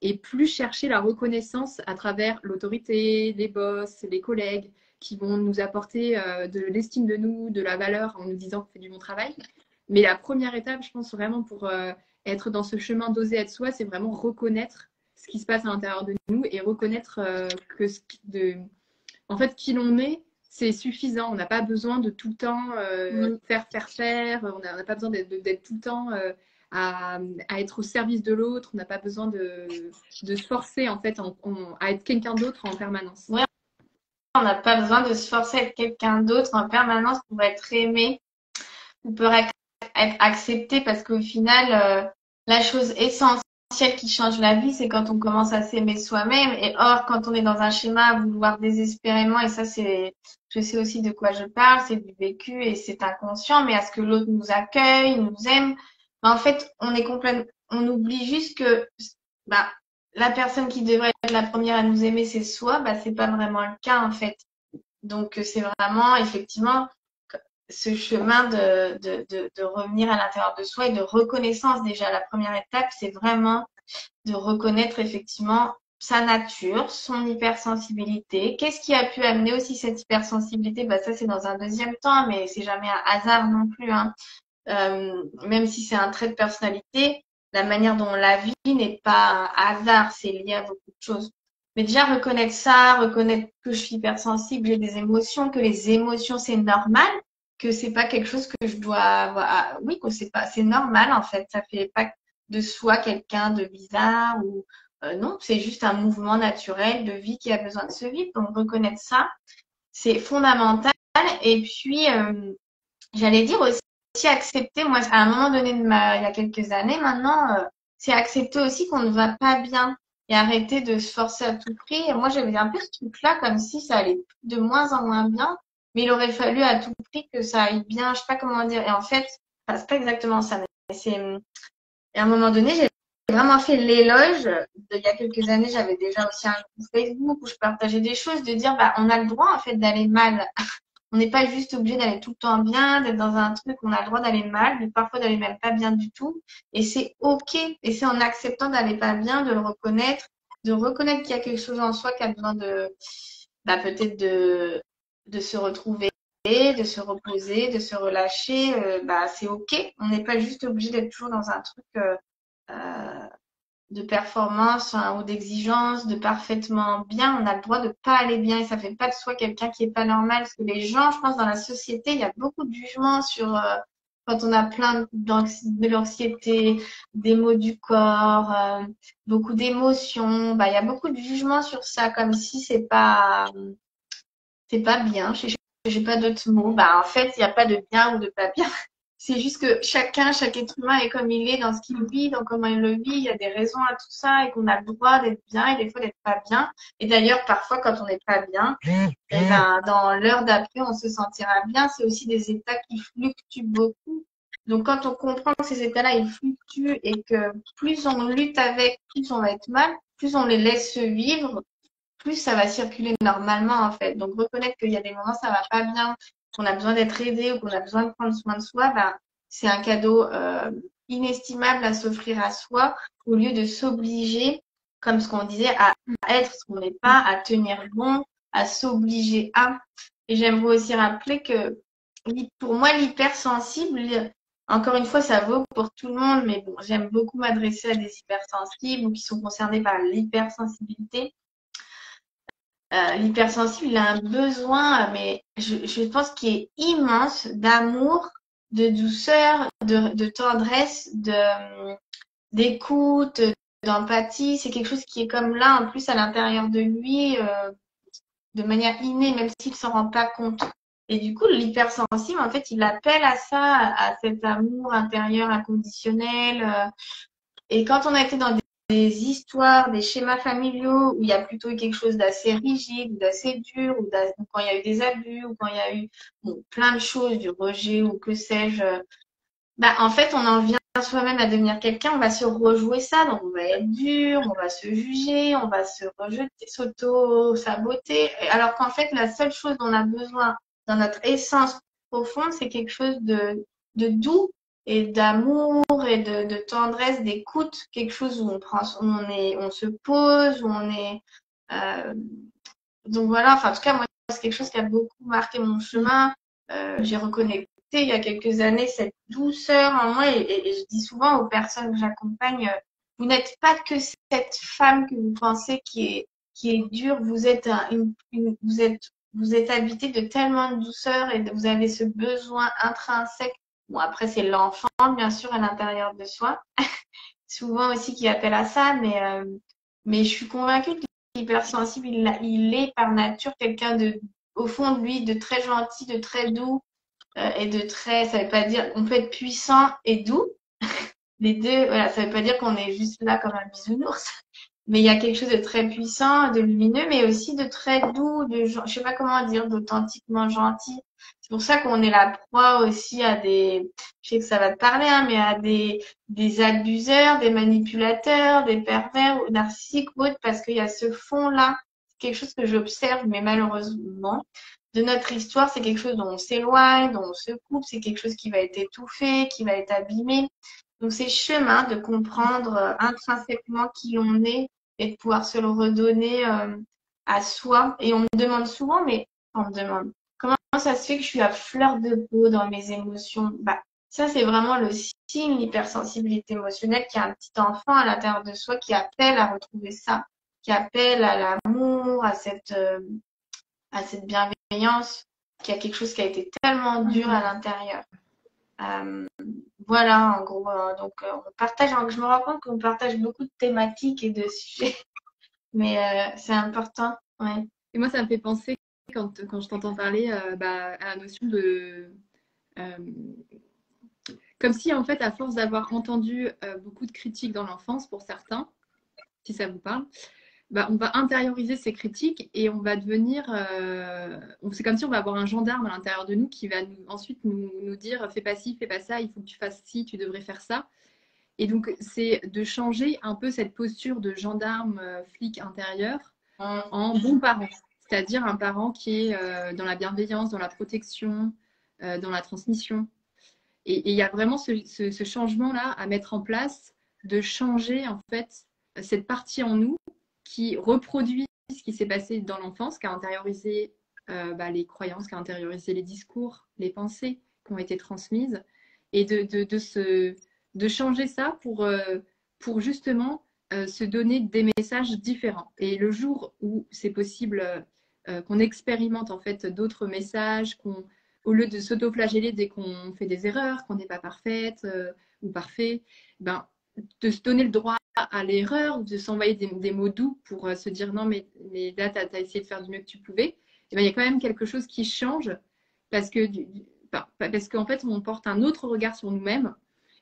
et plus chercher la reconnaissance à travers l'autorité, les boss, les collègues qui vont nous apporter de l'estime de nous, de la valeur en nous disant qu'on fait du bon travail. Mais la première étape, je pense vraiment pour être dans ce chemin d'oser être soi, c'est vraiment reconnaître ce qui se passe à l'intérieur de nous et reconnaître en fait, qui l'on est, c'est suffisant. On n'a pas besoin de tout le temps faire. On n'a pas besoin d'être tout le temps à être au service de l'autre. On n'a pas besoin de se forcer en fait à être quelqu'un d'autre en permanence. Ouais, on n'a pas besoin de se forcer à être quelqu'un d'autre en permanence pour être aimé ou pour être accepté parce qu'au final, la chose essentielle qui change la vie, c'est quand on commence à s'aimer soi-même. Et or, quand on est dans un schéma à vouloir désespérément, et ça, je sais aussi de quoi je parle, c'est du vécu et c'est inconscient, mais à ce que l'autre nous accueille, nous aime. Mais en fait, on oublie juste que, bah, la personne qui devrait être la première à nous aimer, c'est soi, bah, c'est pas vraiment le cas, en fait. Donc, c'est vraiment, effectivement, ce chemin de revenir à l'intérieur de soi et de reconnaissance. Déjà, la première étape, c'est vraiment de reconnaître effectivement sa nature, son hypersensibilité. Qu'est-ce qui a pu amener aussi cette hypersensibilité? Bah, ça, c'est dans un deuxième temps, mais c'est jamais un hasard non plus, hein. Même si c'est un trait de personnalité, la manière dont on la vit n'est pas un hasard, c'est lié à beaucoup de choses. Mais déjà, reconnaître ça, reconnaître que je suis hypersensible, j'ai des émotions, que les émotions, c'est normal, que c'est pas quelque chose que je dois avoir. Oui, que c'est normal, en fait. Ça fait pas de soi quelqu'un de bizarre ou, non, c'est juste un mouvement naturel de vie qui a besoin de se vivre. Donc, reconnaître ça, c'est fondamental. Et puis, j'allais dire aussi accepter, moi, à un moment donné il y a quelques années maintenant, c'est accepter aussi qu'on ne va pas bien et arrêter de se forcer à tout prix. Et moi, j'avais un peu ce truc-là, comme si ça allait de moins en moins bien, mais il aurait fallu à tout prix que ça aille bien, je sais pas comment dire. Et en fait, enfin, c'est pas exactement ça, mais et à un moment donné, j'ai vraiment fait l'éloge. Il y a quelques années, j'avais déjà aussi un groupe Facebook où je partageais des choses, de dire, bah, on a le droit, en fait, d'aller mal. On n'est pas juste obligé d'aller tout le temps bien, d'être dans un truc, on a le droit d'aller mal, mais parfois d'aller même pas bien du tout. Et c'est OK. Et c'est en acceptant d'aller pas bien, de le reconnaître, de reconnaître qu'il y a quelque chose en soi qui a besoin bah, peut-être de se retrouver, de se reposer, de se relâcher. Bah, c'est OK. On n'est pas juste obligé d'être toujours dans un truc de performance hein, ou d'exigence, de parfaitement bien, on a le droit de pas aller bien et ça fait pas de soi quelqu'un qui est pas normal. Parce que les gens, je pense, dans la société, il y a beaucoup de jugements sur quand on a plein de l'anxiété, des maux du corps, beaucoup d'émotions. Bah, il y a beaucoup de jugements sur ça, comme si c'est pas bien. J'ai pas d'autres mots. Bah, en fait, il n'y a pas de bien ou de pas bien. C'est juste que chaque être humain est comme il est dans ce qu'il vit, dans comment il le vit. Il y a des raisons à tout ça et qu'on a le droit d'être bien et des fois d'être pas bien. Et d'ailleurs, parfois, quand on n'est pas bien, eh ben, dans l'heure d'après, on se sentira bien. C'est aussi des états qui fluctuent beaucoup. Donc, quand on comprend que ces états-là, ils fluctuent et que plus on lutte avec, plus on va être mal, plus on les laisse se vivre, plus ça va circuler normalement en fait. Donc reconnaître qu'il y a des moments ça va pas bien, qu'on a besoin d'être aidé ou qu'on a besoin de prendre soin de soi, ben, c'est un cadeau inestimable à s'offrir à soi au lieu de s'obliger, comme ce qu'on disait, à être ce qu'on n'est pas, à tenir bon, à s'obliger à. Et j'aimerais aussi rappeler que pour moi l'hypersensible, encore une fois, ça vaut pour tout le monde, mais bon, j'aime beaucoup m'adresser à des hypersensibles ou qui sont concernés par l'hypersensibilité. L'hypersensible, il a un besoin, mais je pense qu'il est immense d'amour, de douceur, de tendresse, d'écoute, d'empathie. C'est quelque chose qui est comme là, en plus, à l'intérieur de lui, de manière innée, même s'il ne s'en rend pas compte. Et du coup, l'hypersensible, en fait, il appelle à ça, à cet amour intérieur inconditionnel. Et quand on a été dans des histoires, des schémas familiaux où il y a plutôt eu quelque chose d'assez rigide, ou d'assez dur, ou quand il y a eu des abus, ou quand il y a eu bon, plein de choses, du rejet ou que sais-je, bah, en fait, on en vient soi-même à devenir quelqu'un, on va se rejouer ça, donc on va être dur, on va se juger, on va se rejeter, s'auto-saboter, alors qu'en fait, la seule chose dont on a besoin dans notre essence profonde, c'est quelque chose de doux et d'amour et de tendresse, d'écoute, quelque chose où on prend, on se pose, où on est, euh, donc voilà, enfin, en tout cas, moi, c'est quelque chose qui a beaucoup marqué mon chemin. J'ai reconnecté il y a quelques années cette douceur en moi et je dis souvent aux personnes que j'accompagne, vous n'êtes pas que cette femme que vous pensez qui est dure, vous êtes, vous êtes habité de tellement de douceur et vous avez ce besoin intrinsèque. Bon, après, c'est l'enfant, bien sûr, à l'intérieur de soi, souvent aussi qui appelle à ça, mais je suis convaincue que hypersensible, il est par nature quelqu'un de, au fond de lui, de très gentil, de très doux et de très, ça veut pas dire, on peut être puissant et doux, les deux, voilà, ça veut pas dire qu'on est juste là comme un bisounours, mais il y a quelque chose de très puissant, de lumineux, mais aussi de très doux, je sais pas comment dire, d'authentiquement gentil. C'est pour ça qu'on est la proie aussi à des, je sais que ça va te parler, hein, mais à des abuseurs, des manipulateurs, des pervers ou narcissiques ou autres, parce qu'il y a ce fond-là. C'est quelque chose que j'observe, mais malheureusement, de notre histoire, c'est quelque chose dont on s'éloigne, dont on se coupe, c'est quelque chose qui va être étouffé, qui va être abîmé. Donc, c'est chemin de comprendre intrinsèquement qui on est et de pouvoir se le redonner à soi. Et on me demande souvent, mais on me demande comment ça se fait que je suis à fleur de peau dans mes émotions. Bah, ça, c'est vraiment le signe, l'hypersensibilité émotionnelle, qu'il y a un petit enfant à l'intérieur de soi qui appelle à retrouver ça, qui appelle à l'amour, à cette bienveillance, qu'il y a quelque chose qui a été tellement dur à l'intérieur. Euh, voilà, en gros. Donc, on partage, je me rends compte qu'on partage beaucoup de thématiques et de sujets, mais c'est important. Ouais. Et moi, ça me fait penser, quand je t'entends parler, bah, à la notion de... euh, comme si, en fait, à force d'avoir entendu beaucoup de critiques dans l'enfance, pour certains, si ça vous parle, bah, on va intérioriser ces critiques et on va devenir... c'est comme si on va avoir un gendarme à l'intérieur de nous qui va ensuite nous dire, fais pas ci, fais pas ça, il faut que tu fasses ci, tu devrais faire ça. Et donc, c'est de changer un peu cette posture de gendarme, flic intérieur en bon parent. C'est-à-dire un parent qui est dans la bienveillance, dans la protection, dans la transmission. Et il y a vraiment ce changement-là à mettre en place, de changer en fait cette partie en nous qui reproduit ce qui s'est passé dans l'enfance, qui a intériorisé bah, les croyances, qui a intériorisé les discours, les pensées qui ont été transmises, et de changer ça pour justement se donner des messages différents. Et le jour où c'est possible qu'on expérimente en fait d'autres messages, au lieu de s'auto-flageller dès qu'on fait des erreurs, qu'on n'est pas parfaite ou parfait, ben, de se donner le droit à l'erreur, de s'envoyer des mots doux pour se dire non, mais là, tu as essayé de faire du mieux que tu pouvais, et ben, il y a quand même quelque chose qui change parce que parce qu'en fait, on porte un autre regard sur nous-mêmes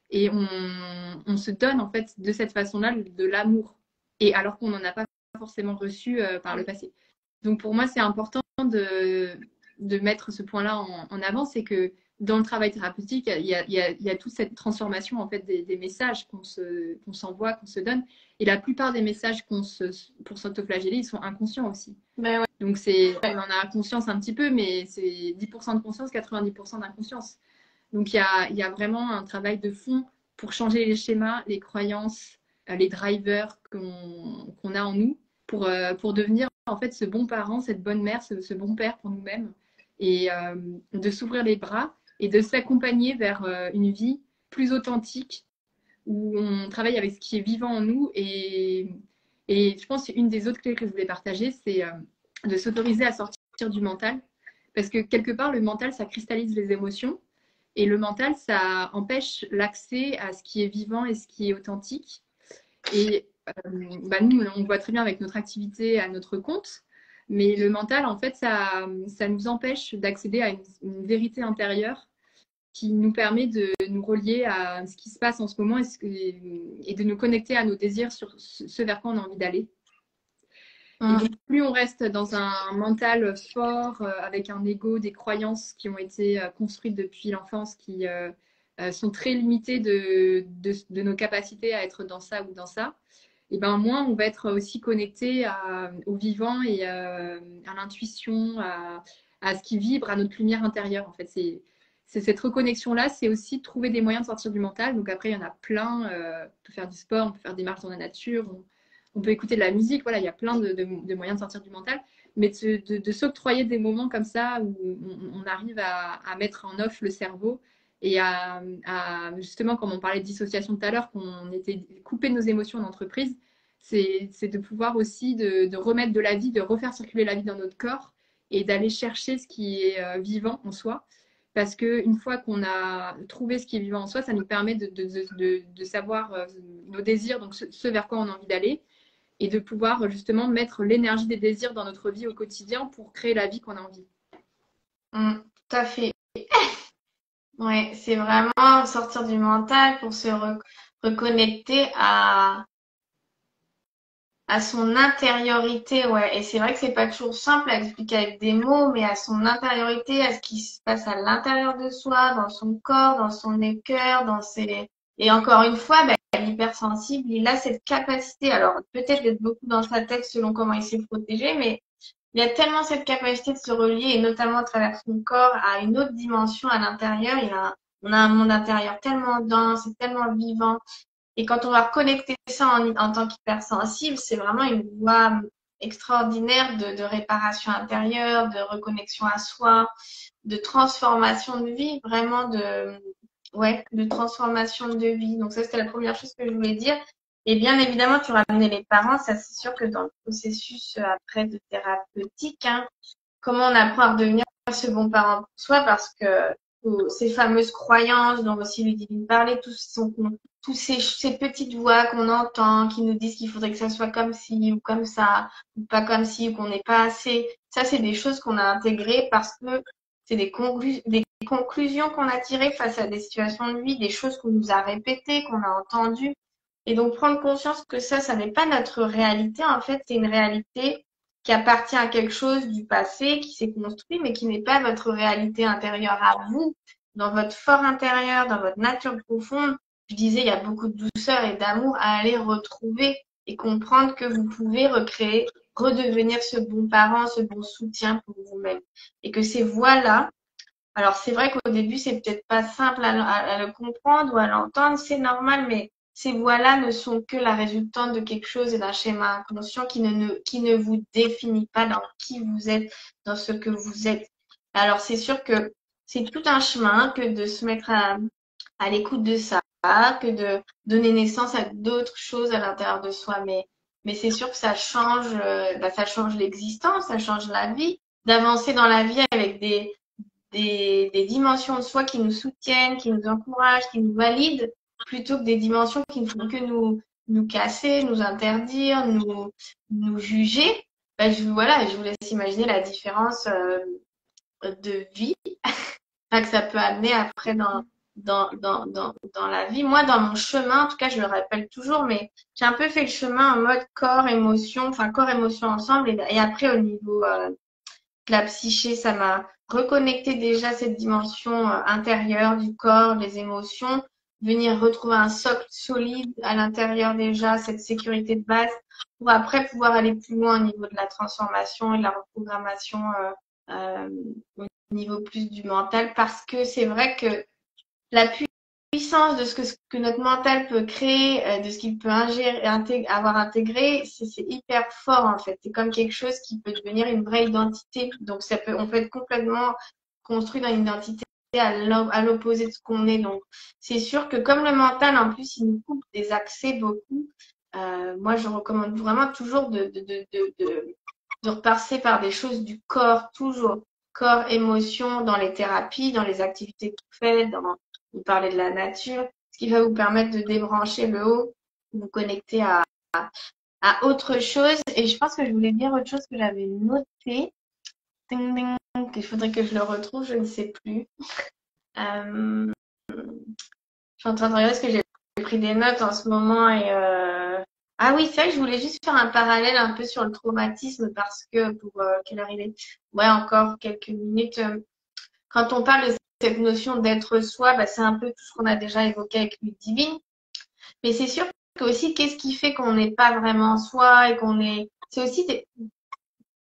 et on se donne en fait de cette façon-là de l'amour. Et alors qu'on n'en a pas forcément reçu par le passé. Donc pour moi, c'est important de mettre ce point-là en avant, c'est que dans le travail thérapeutique, il y a toute cette transformation en fait des messages qu'on s'envoie, qu'on se donne. Et la plupart des messages pour s'autoflageller, ils sont inconscients aussi. Ben ouais. Donc on en a conscience un petit peu, mais c'est 10% de conscience, 90% d'inconscience. Donc il y a vraiment un travail de fond pour changer les schémas, les croyances, les drivers qu'on a en nous pour devenir en fait ce bon parent, cette bonne mère, ce bon père pour nous-mêmes et de s'ouvrir les bras et de s'accompagner vers une vie plus authentique où on travaille avec ce qui est vivant en nous et je pense une des autres clés que je voulais partager, c'est de s'autoriser à sortir du mental parce que quelque part le mental ça cristallise les émotions et le mental ça empêche l'accès à ce qui est vivant et ce qui est authentique et nous, on voit très bien avec notre activité à notre compte, mais le mental, en fait, ça nous empêche d'accéder à une vérité intérieure qui nous permet de nous relier à ce qui se passe en ce moment et de nous connecter à nos désirs sur ce vers quoi on a envie d'aller. Et donc, plus on reste dans un mental fort, avec un ego, des croyances qui ont été construites depuis l'enfance, qui sont très limitées de nos capacités à être dans ça ou dans ça, et ben moins on va être aussi connecté au vivant et à l'intuition, à ce qui vibre, à notre lumière intérieure. En fait, c'est cette reconnexion-là, c'est aussi trouver des moyens de sortir du mental. Donc après, il y en a plein. On peut faire du sport, on peut faire des marches dans la nature, on peut écouter de la musique. Voilà, il y a plein de moyens de sortir du mental. Mais de s'octroyer des moments comme ça où on arrive à mettre en off le cerveau et justement, comme on parlait de dissociation tout à l'heure, qu'on était coupé de nos émotions en entreprise, c'est de pouvoir aussi de remettre de la vie, de refaire circuler la vie dans notre corps et d'aller chercher ce qui est vivant en soi. Parce qu'une fois qu'on a trouvé ce qui est vivant en soi, ça nous permet de savoir nos désirs, donc ce vers quoi on a envie d'aller, et de pouvoir justement mettre l'énergie des désirs dans notre vie au quotidien pour créer la vie qu'on a envie. Tout à fait. Ouais, c'est vraiment sortir du mental pour se reconnecter à son intériorité, ouais. Et c'est vrai que c'est pas toujours simple à expliquer avec des mots, mais à son intériorité, à ce qui se passe à l'intérieur de soi, dans son corps, dans son cœur, dans ses... Et encore une fois, l'hypersensible, il a cette capacité, alors peut-être d'être beaucoup dans sa tête selon comment il s'est protégé, mais il a tellement cette capacité de se relier, et notamment à travers son corps, à une autre dimension à l'intérieur. On a un monde intérieur tellement dense et tellement vivant. Et quand on va reconnecter ça en tant qu'hypersensible, c'est vraiment une voie extraordinaire de réparation intérieure, de reconnexion à soi, de transformation de vie, vraiment de transformation de vie. Donc ça, c'était la première chose que je voulais dire. Et bien évidemment, tu ramenais les parents, ça c'est sûr que dans le processus après de thérapeutique, hein, comment on apprend à redevenir ce bon parent pour soi, parce que ces fameuses croyances dont aussi Ludivine parlait, tous ces petites voix qu'on entend qui nous disent qu'il faudrait que ça soit comme ci ou comme ça, ou pas comme ci, ou qu'on n'est pas assez. Ça, c'est des choses qu'on a intégrées parce que c'est des conclusions qu'on a tirées face à des situations de vie, des choses qu'on nous a répétées, qu'on a entendues. Et donc, prendre conscience que ça n'est pas notre réalité. En fait, c'est une réalité qui appartient à quelque chose du passé, qui s'est construit, mais qui n'est pas votre réalité intérieure à vous, dans votre fort intérieur, dans votre nature profonde. Je disais, il y a beaucoup de douceur et d'amour à aller retrouver et comprendre que vous pouvez recréer, redevenir ce bon parent, ce bon soutien pour vous-même. Et que ces voies-là, alors c'est vrai qu'au début, c'est peut-être pas simple à le comprendre ou à l'entendre, c'est normal, mais ces voies-là ne sont que la résultante de quelque chose et d'un schéma inconscient qui ne vous définit pas dans qui vous êtes, dans ce que vous êtes. Alors c'est sûr que c'est tout un chemin que de se mettre à l'écoute de ça que de donner naissance à d'autres choses à l'intérieur de soi. Mais c'est sûr que ça change l'existence, ça change la vie, d'avancer dans la vie avec des dimensions de soi qui nous soutiennent, qui nous encouragent, qui nous valident, plutôt que des dimensions qui ne font que nous casser, nous interdire, nous juger. Ben, voilà, je vous laisse imaginer la différence de vie que ça peut amener après dans la vie. Moi, dans mon chemin, en tout cas, je le rappelle toujours, mais j'ai un peu fait le chemin en mode corps, émotion, enfin corps, émotion ensemble. Et après, au niveau de la psyché, ça m'a reconnecté déjà cette dimension intérieure du corps, des émotions, venir retrouver un socle solide à l'intérieur déjà, cette sécurité de base, pour après pouvoir aller plus loin au niveau de la transformation et de la reprogrammation euh, au niveau plus du mental, parce que c'est vrai que la puissance de ce que notre mental peut créer, de ce qu'il peut avoir intégré, c'est hyper fort en fait. C'est comme quelque chose qui peut devenir une vraie identité. Donc on peut être complètement construit dans une identité à l'opposé de ce qu'on est. Donc c'est sûr que comme le mental en plus il nous coupe des accès beaucoup, moi je recommande vraiment toujours de repasser par des choses du corps, toujours corps, émotion, dans les thérapies, dans les activités que vous faites, vous parlez de la nature, ce qui va vous permettre de débrancher le haut, vous connecter à autre chose. Et je pense que je voulais dire autre chose que j'avais noté. Ding, ding, il faudrait que je le retrouve, je ne sais plus. Je suis en train de regarder parce que j'ai pris des notes en ce moment et ah oui, c'est vrai que je voulais juste faire un parallèle un peu sur le traumatisme parce que pour quelle heure il est? Ouais, encore quelques minutes. Quand on parle de cette notion d'être soi, bah, c'est un peu tout ce qu'on a déjà évoqué avec Ludivine. Mais c'est sûr que aussi, qu'est-ce qui fait qu'on n'est pas vraiment soi et qu'on est. C'est aussi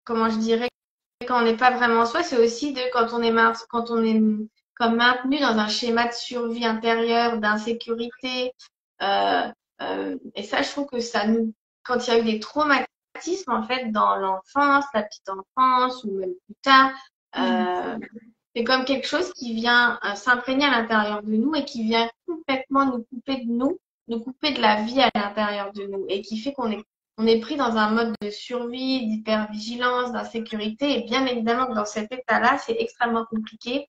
comment je dirais, quand on n'est pas vraiment soi, c'est aussi quand on est comme maintenu dans un schéma de survie intérieure, d'insécurité. Euh, et ça, je trouve que quand il y a eu des traumatismes, en fait, dans l'enfance, la petite enfance ou même plus tard, c'est comme quelque chose qui vient s'imprégner à l'intérieur de nous et qui vient complètement nous couper de nous couper de la vie à l'intérieur de nous et qui fait on est pris dans un mode de survie, d'hypervigilance, d'insécurité. Et bien évidemment que dans cet état-là, c'est extrêmement compliqué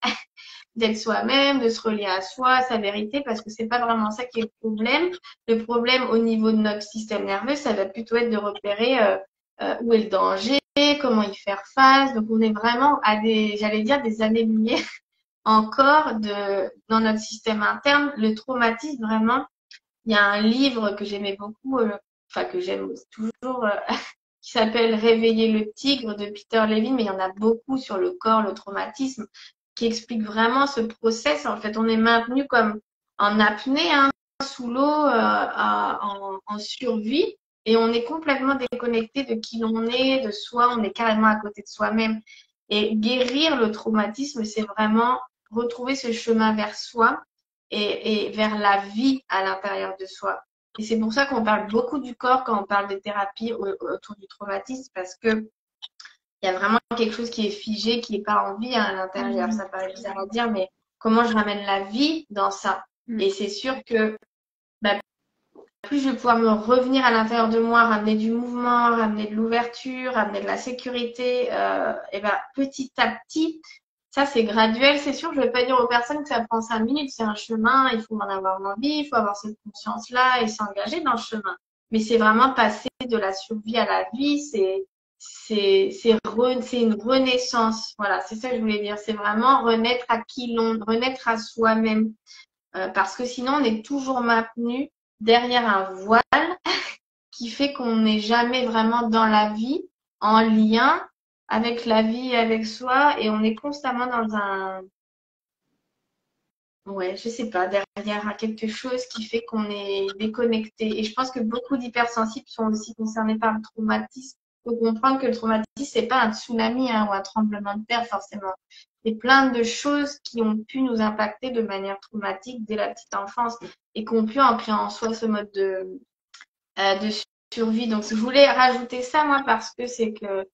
d'être soi-même, de se relier à soi, à sa vérité, parce que c'est pas vraiment ça qui est le problème. Le problème au niveau de notre système nerveux, ça va plutôt être de repérer où est le danger, comment y faire face. Donc on est vraiment à j'allais dire, des années-lumière encore dans notre système interne. Le traumatisme, vraiment, il y a un livre que j'aimais beaucoup, enfin que j'aime toujours, qui s'appelle Réveiller le tigre de Peter Levine, mais il y en a beaucoup sur le corps, le traumatisme, qui explique vraiment ce process. En fait, on est maintenu comme en apnée, hein, sous l'eau, en survie, et on est complètement déconnecté de qui l'on est, de soi, on est carrément à côté de soi-même. Et guérir le traumatisme, c'est vraiment retrouver ce chemin vers soi et vers la vie à l'intérieur de soi. Et c'est pour ça qu'on parle beaucoup du corps quand on parle des thérapies autour du traumatisme, parce que il y a vraiment quelque chose qui est figé, qui n'est pas en vie à l'intérieur. Ça paraît bizarre à dire, mais comment je ramène la vie dans ça? Et c'est sûr que bah, plus je vais pouvoir me revenir à l'intérieur de moi, ramener du mouvement, ramener de l'ouverture, ramener de la sécurité, et ben petit à petit, ça c'est graduel, c'est sûr. Je ne vais pas dire aux personnes que ça prend 5 minutes, c'est un chemin, il faut en avoir envie, il faut avoir cette conscience-là et s'engager dans le chemin. Mais c'est vraiment passer de la survie à la vie, c'est une renaissance. Voilà, c'est ça que je voulais dire. C'est vraiment renaître à renaître à soi-même. Parce que sinon, on est toujours maintenu derrière un voile qui fait qu'on n'est jamais vraiment dans la vie, en lien avec la vie, avec soi, et on est constamment dans ouais, je sais pas, derrière quelque chose qui fait qu'on est déconnecté. Et je pense que beaucoup d'hypersensibles sont aussi concernés par le traumatisme. Il faut comprendre que le traumatisme, c'est pas un tsunami hein, ou un tremblement de terre forcément. C'est plein de choses qui ont pu nous impacter de manière traumatique dès la petite enfance et qui ont pu ancrer en soi ce mode de survie. Donc, je voulais rajouter ça, moi, parce que c'est que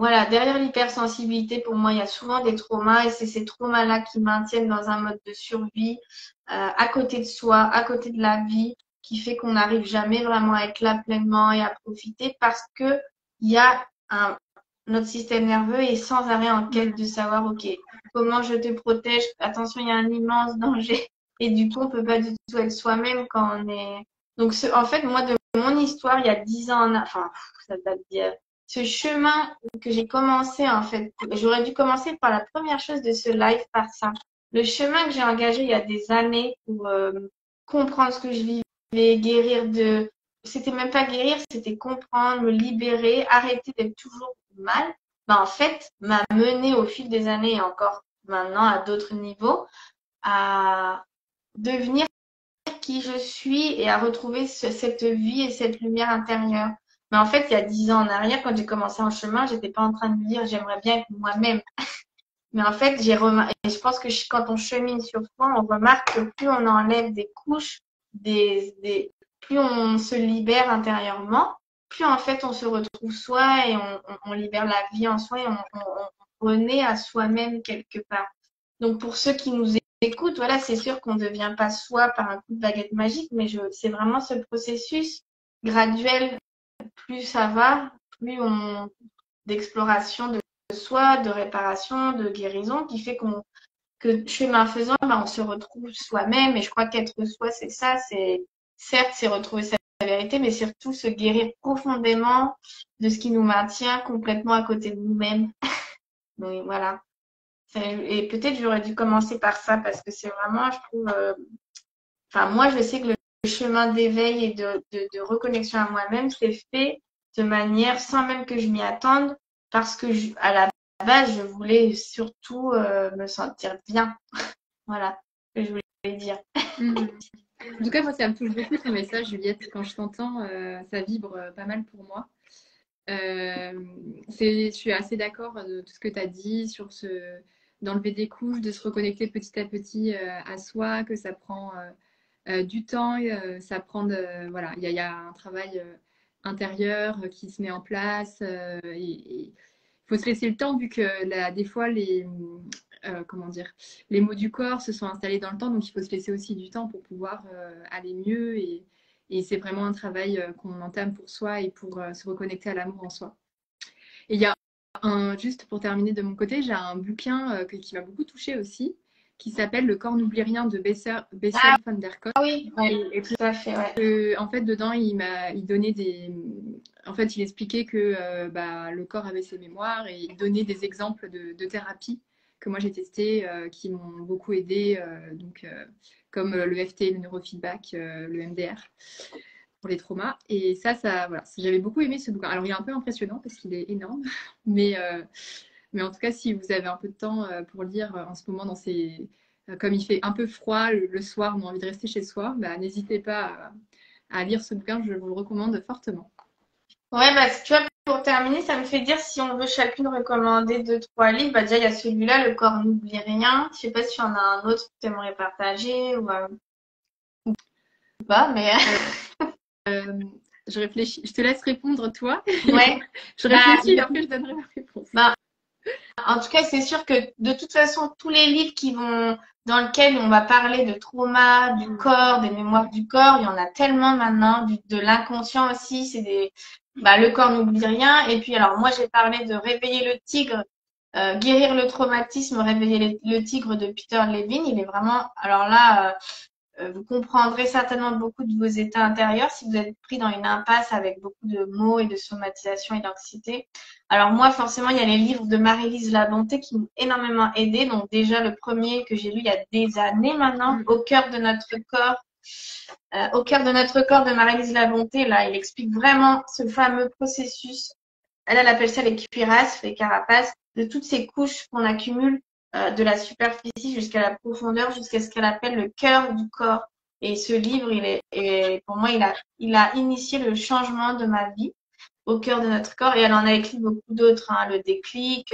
voilà, derrière l'hypersensibilité, pour moi, il y a souvent des traumas et c'est ces traumas-là qui maintiennent dans un mode de survie à côté de soi, à côté de la vie, qui fait qu'on n'arrive jamais vraiment à être là pleinement et à profiter parce que il y a notre système nerveux est sans arrêt en quête de savoir, OK, comment je te protège? Attention, il y a un immense danger. Et du coup, on peut pas du tout être soi-même quand on est. Donc, en fait, moi, de mon histoire, il y a 10 ans, enfin, ça date d'hier. Ce chemin que j'ai commencé, en fait, j'aurais dû commencer par la première chose de ce live, par ça. Le chemin que j'ai engagé il y a des années pour comprendre ce que je vivais, guérir de. C'était même pas guérir, c'était comprendre, me libérer, arrêter d'être toujours mal. Ben, en fait, m'a mené au fil des années et encore maintenant à d'autres niveaux à devenir qui je suis et à retrouver cette vie et cette lumière intérieure. Mais en fait, il y a 10 ans en arrière, quand j'ai commencé en chemin, j'étais pas en train de me dire j'aimerais bien être moi-même. Mais en fait, et je pense que quand on chemine sur soi, on remarque que plus on enlève des couches, plus on se libère intérieurement, plus en fait on se retrouve soi et on libère la vie en soi et on renaît à soi-même quelque part. Donc pour ceux qui nous écoutent, voilà, c'est sûr qu'on ne devient pas soi par un coup de baguette magique, mais c'est vraiment ce processus graduel. Plus ça va, plus on d'exploration de soi, de réparation, de guérison, qui fait que chemin faisant, ben, on se retrouve soi-même. Et je crois qu'être soi, c'est ça. C'est certes, c'est retrouver sa vérité, mais surtout se guérir profondément de ce qui nous maintient complètement à côté de nous-mêmes. Donc voilà. Et peut-être j'aurais dû commencer par ça parce que c'est vraiment, je trouve. Enfin, moi, je sais que le chemin d'éveil et de reconnexion à moi-même, c'est fait de manière sans même que je m'y attende, parce que à la base, je voulais surtout me sentir bien. Voilà ce que je voulais dire. En tout cas, moi, ça me touche beaucoup ton message, Juliette. Quand je t'entends, ça vibre pas mal pour moi. Je suis assez d'accord de tout ce que tu as dit sur d'enlever des couches, de se reconnecter petit à petit à soi, que ça prend du temps, ça prend voilà, il y a un travail intérieur qui se met en place et il faut se laisser le temps vu que des fois comment dire, les maux du corps se sont installés dans le temps, donc il faut se laisser aussi du temps pour pouvoir aller mieux et c'est vraiment un travail qu'on entame pour soi et pour se reconnecter à l'amour en soi. Et il y a juste pour terminer de mon côté, j'ai un bouquin qui m'a beaucoup touchée aussi, qui s'appelle Le corps n'oublie rien de Bessel van der Kolk. Ah oui, ouais, et tout à fait, ouais. En fait, dedans, il donnait en fait, il expliquait que le corps avait ses mémoires et il donnait des exemples de thérapies que moi j'ai testées qui m'ont beaucoup aidé, comme le FT, le neurofeedback, le MDR pour les traumas. Et voilà, j'avais beaucoup aimé ce bouquin. Alors, il est un peu impressionnant parce qu'il est énorme, mais en tout cas, si vous avez un peu de temps pour lire en ce moment, comme il fait un peu froid le soir, on a envie de rester chez soi, n'hésitez pas à lire ce bouquin, je vous le recommande fortement. Ouais, bah, tu vois, pour terminer, ça me fait dire si on veut chacune recommander 2, 3 livres, déjà il y a celui-là, Le corps n'oublie rien. Je sais pas si y en a un autre que tu aimerais partager ou pas, mais Je réfléchis, je te laisse répondre toi. ouais. Je réfléchis et après je donnerai ma réponse. En tout cas, c'est sûr que de toute façon, tous les livres dans lesquels on va parler de trauma, du corps, des mémoires du corps, il y en a tellement maintenant, de l'inconscient aussi, le corps n'oublie rien. Et puis, alors, moi, j'ai parlé de Réveiller le tigre, guérir le traumatisme, réveiller le tigre de Peter Levine. Il est vraiment, alors là, vous comprendrez certainement beaucoup de vos états intérieurs si vous êtes pris dans une impasse avec beaucoup de maux et de somatisation et d'anxiété. Alors moi, forcément, il y a les livres de Marie-Lise Labonté qui m'ont énormément aidé. Donc déjà, le premier que j'ai lu il y a des années maintenant, Au cœur de notre corps. Au cœur de notre corps de Marie-Lise Labonté, là, il explique vraiment ce fameux processus. Elle appelle ça les cuirasses, les carapaces, de toutes ces couches qu'on accumule de la superficie jusqu'à la profondeur, jusqu'à ce qu'elle appelle le cœur du corps. Et ce livre, pour moi, il a initié le changement de ma vie au cœur de notre corps. Et elle en a écrit beaucoup d'autres, hein, le déclic,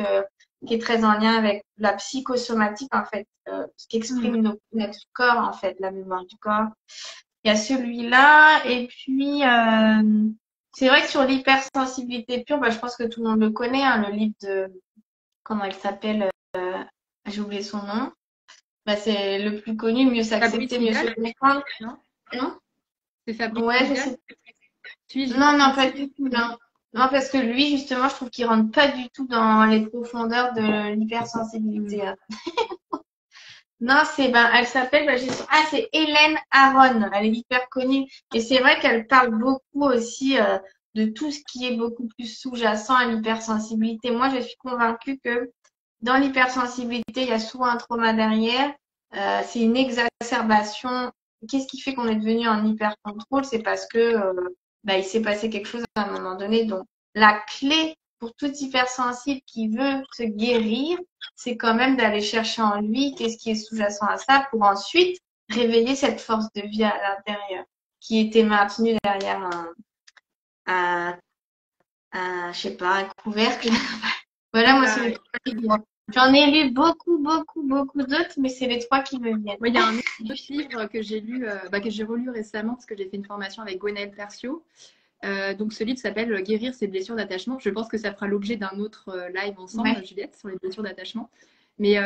qui est très en lien avec la psychosomatique, en fait, ce qui exprime notre corps, en fait, la mémoire du corps. Il y a celui-là, et puis C'est vrai que sur l'hypersensibilité pure, bah, je pense que tout le monde le connaît, hein, le livre de, comment elle s'appelle, j'ai oublié son nom. Bah, c'est le plus connu, mieux Fabrice s'accepter, mieux se Vidal, comprendre. non? Non? C'est Fabrice Ouais, je Vidal? sais. Suis-je Non, non, pas sensible? du tout, non. Non, parce que lui, justement, je trouve qu'il rentre pas du tout dans les profondeurs de Hmm. l'hypersensibilité, hein. Non, c'est, ben, elle s'appelle, c'est Hélène Aron. Elle est hyper connue. Et c'est vrai qu'elle parle beaucoup aussi, de tout ce qui est beaucoup plus sous-jacent à l'hypersensibilité. Moi, je suis convaincue que dans l'hypersensibilité, il y a souvent un trauma derrière. C'est une exacerbation. Qu'est-ce qui fait qu'on est devenu en hyper-contrôle? C'est parce que il s'est passé quelque chose à un moment donné. Donc, la clé pour tout hypersensible qui veut se guérir, c'est quand même d'aller chercher en lui qu'est-ce qui est sous-jacent à ça pour ensuite réveiller cette force de vie à l'intérieur qui était maintenue derrière un, je sais pas, un couvercle. Voilà, moi, c'est les Bah, trois livres. J'en ai lu beaucoup, beaucoup, beaucoup d'autres, mais c'est les trois qui me viennent. il y a un autre livre que j'ai lu, que j'ai relu récemment parce que j'ai fait une formation avec Gwenaëlle Percio. Donc ce livre s'appelle Guérir ses blessures d'attachement. Je pense que ça fera l'objet d'un autre live ensemble, Ouais. Juliette, sur les blessures d'attachement. Mais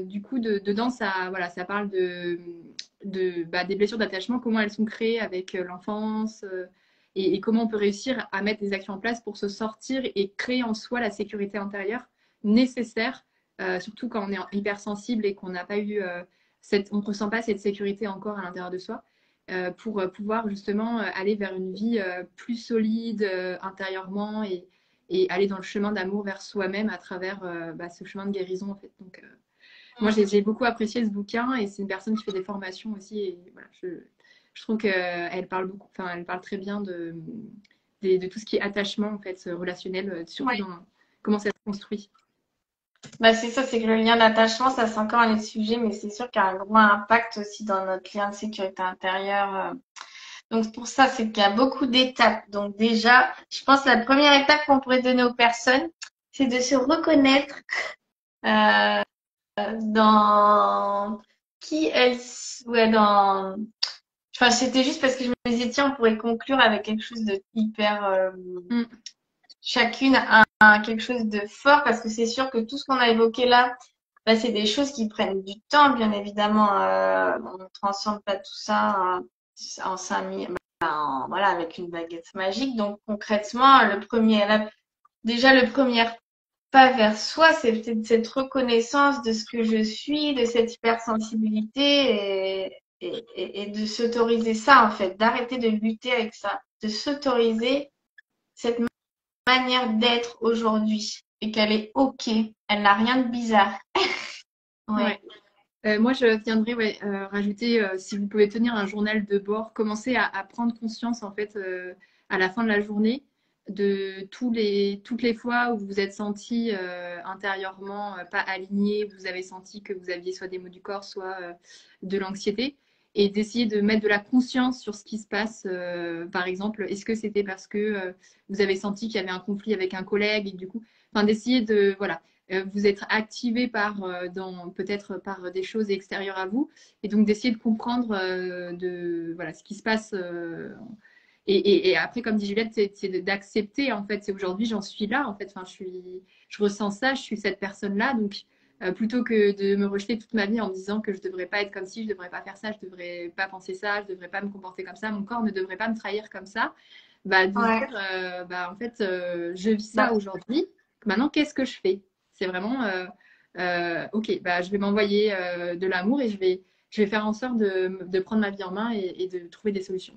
du coup, dedans, ça, voilà, ça parle des blessures d'attachement, comment elles sont créées avec l'enfance et comment on peut réussir à mettre des actions en place pour se sortir et créer en soi la sécurité intérieure nécessaire, surtout quand on est hypersensible et qu'on n'a pas eu on ne ressent pas cette sécurité encore à l'intérieur de soi pour pouvoir justement aller vers une vie plus solide intérieurement et aller dans le chemin d'amour vers soi-même à travers ce chemin de guérison en fait. Donc moi j'ai beaucoup apprécié ce bouquin et c'est une personne qui fait des formations aussi et voilà, je trouve qu'elle parle beaucoup, enfin elle parle très bien de tout ce qui est attachement en fait relationnel, surtout Ouais. dans comment ça se construit. Bah, c'est ça, c'est que le lien d'attachement, ça c'est encore un autre sujet, mais c'est sûr qu'il y a un gros impact aussi dans notre lien de sécurité intérieure. Donc pour ça, c'est qu'il y a beaucoup d'étapes. Donc déjà, je pense que la première étape qu'on pourrait donner aux personnes, c'est de se reconnaître euh, dans qui elles, ouais, dans. Enfin, c'était juste parce que je me disais, tiens, on pourrait conclure avec quelque chose de hyper Mm. chacune quelque chose de fort parce que c'est sûr que tout ce qu'on a évoqué là, bah, c'est des choses qui prennent du temps, bien évidemment. On ne transforme pas tout ça en 5 minutes, voilà, avec une baguette magique. Donc concrètement, déjà le premier pas vers soi, c'est peut-être cette reconnaissance de ce que je suis, de cette hypersensibilité et de s'autoriser ça en fait, d'arrêter de lutter avec ça, de s'autoriser cette manière d'être aujourd'hui et qu'elle est OK. Elle n'a rien de bizarre. Ouais. Ouais. Moi, je viendrais rajouter, si vous pouvez tenir un journal de bord, commencer à prendre conscience, en fait, à la fin de la journée, de toutes les fois où vous vous êtes senti intérieurement pas aligné, vous avez senti que vous aviez soit des maux du corps, soit de l'anxiété, et d'essayer de mettre de la conscience sur ce qui se passe. Par exemple, est-ce que c'était parce que vous avez senti qu'il y avait un conflit avec un collègue, et du coup, enfin, d'essayer de, voilà, vous êtes activé peut-être par des choses extérieures à vous, et donc d'essayer de comprendre voilà, ce qui se passe. Et après, comme dit Juliette, c'est d'accepter, en fait, c'est aujourd'hui, j'en suis là, en fait, enfin, je ressens ça, je suis cette personne-là, donc plutôt que de me rejeter toute ma vie en me disant que je devrais pas être comme ci, je devrais pas faire ça, je devrais pas penser ça, je devrais pas me comporter comme ça, mon corps ne devrait pas me trahir comme ça, de se Ouais. dire, en fait, je vis ça Bah, aujourd'hui, maintenant, qu'est-ce que je fais? C'est vraiment, ok, je vais m'envoyer de l'amour et je vais faire en sorte de prendre ma vie en main et de trouver des solutions.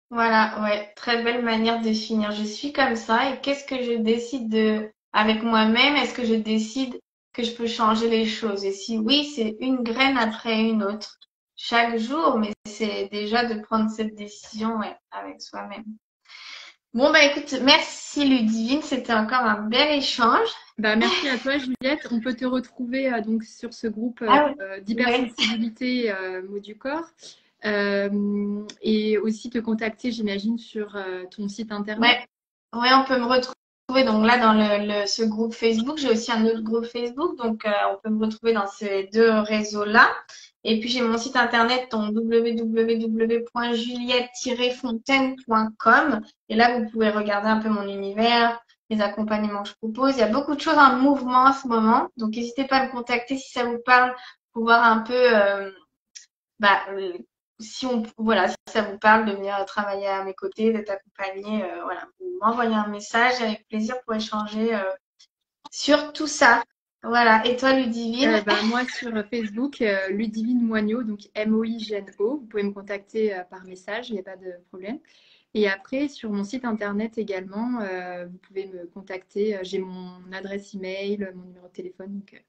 voilà, ouais. Très belle manière de finir. Je suis comme ça et qu'est-ce que je décide avec moi-même? Est-ce que je décide que je peux changer les choses? Et si oui, c'est une graine après une autre chaque jour, mais c'est déjà de prendre cette décision, ouais, avec soi-même. Bon, bah écoute, merci Ludivine, c'était encore un bel échange. Merci à toi, Juliette. On peut te retrouver donc sur ce groupe Ah oui, ouais. d'hypersensibilité mots du corps et aussi te contacter, j'imagine, sur ton site internet. Ouais, ouais, on peut me retrouver donc là dans ce groupe Facebook. J'ai aussi un autre groupe Facebook, donc on peut me retrouver dans ces deux réseaux-là. Et puis j'ai mon site internet, donc www.juliette-fontaine.com. Et là, vous pouvez regarder un peu mon univers, les accompagnements que je propose. Il y a beaucoup de choses en mouvement en ce moment. Donc n'hésitez pas à me contacter si ça vous parle pour voir un peu bah, si ça vous parle de venir travailler à mes côtés, d'être accompagné, voilà, vous m'envoyez un message avec plaisir pour échanger sur tout ça. Voilà. Et toi, Ludivine? Moi, sur Facebook, Ludivine Moignot, donc Moigno. Vous pouvez me contacter par message, il n'y a pas de problème. Et après, sur mon site internet également, vous pouvez me contacter. J'ai mon adresse email, mon numéro de téléphone. Donc,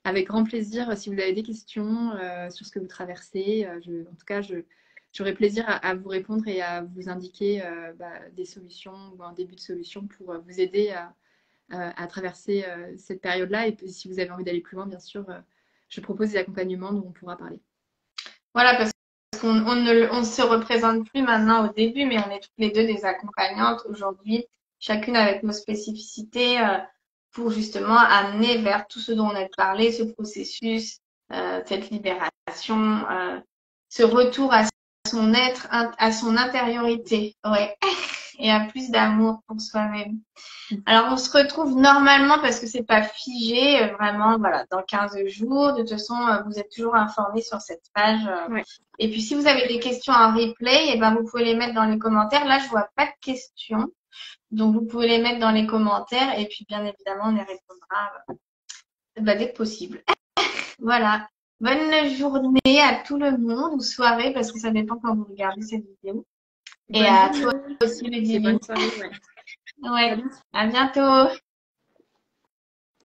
avec grand plaisir, si vous avez des questions sur ce que vous traversez, en tout cas, j'aurai plaisir à vous répondre et à vous indiquer des solutions ou un début de solution pour vous aider à traverser cette période-là. Et puis, si vous avez envie d'aller plus loin, bien sûr, je propose des accompagnements dont on pourra parler. Voilà, parce qu'on ne se représente plus maintenant au début, mais on est toutes les deux des accompagnantes aujourd'hui, chacune avec nos spécificités pour justement amener vers tout ce dont on a parlé, ce processus, cette libération, ce retour à son être, à son intériorité, ouais, et à plus d'amour pour soi-même. Alors, on se retrouve normalement, parce que c'est pas figé, vraiment, voilà, dans 15 jours. De toute façon, vous êtes toujours informés sur cette page. Ouais. Et puis, si vous avez des questions en replay, eh ben, vous pouvez les mettre dans les commentaires. Là, je vois pas de questions. Donc, vous pouvez les mettre dans les commentaires. Et puis, bien évidemment, on y répondra dès que possible. Voilà. Bonne journée à tout le monde, ou soirée, parce que ça dépend quand vous regardez cette vidéo. Et Bonne à journée. toi aussi, Et Ludivine. bonne soirée. Ouais. Ouais. Salut. À bientôt.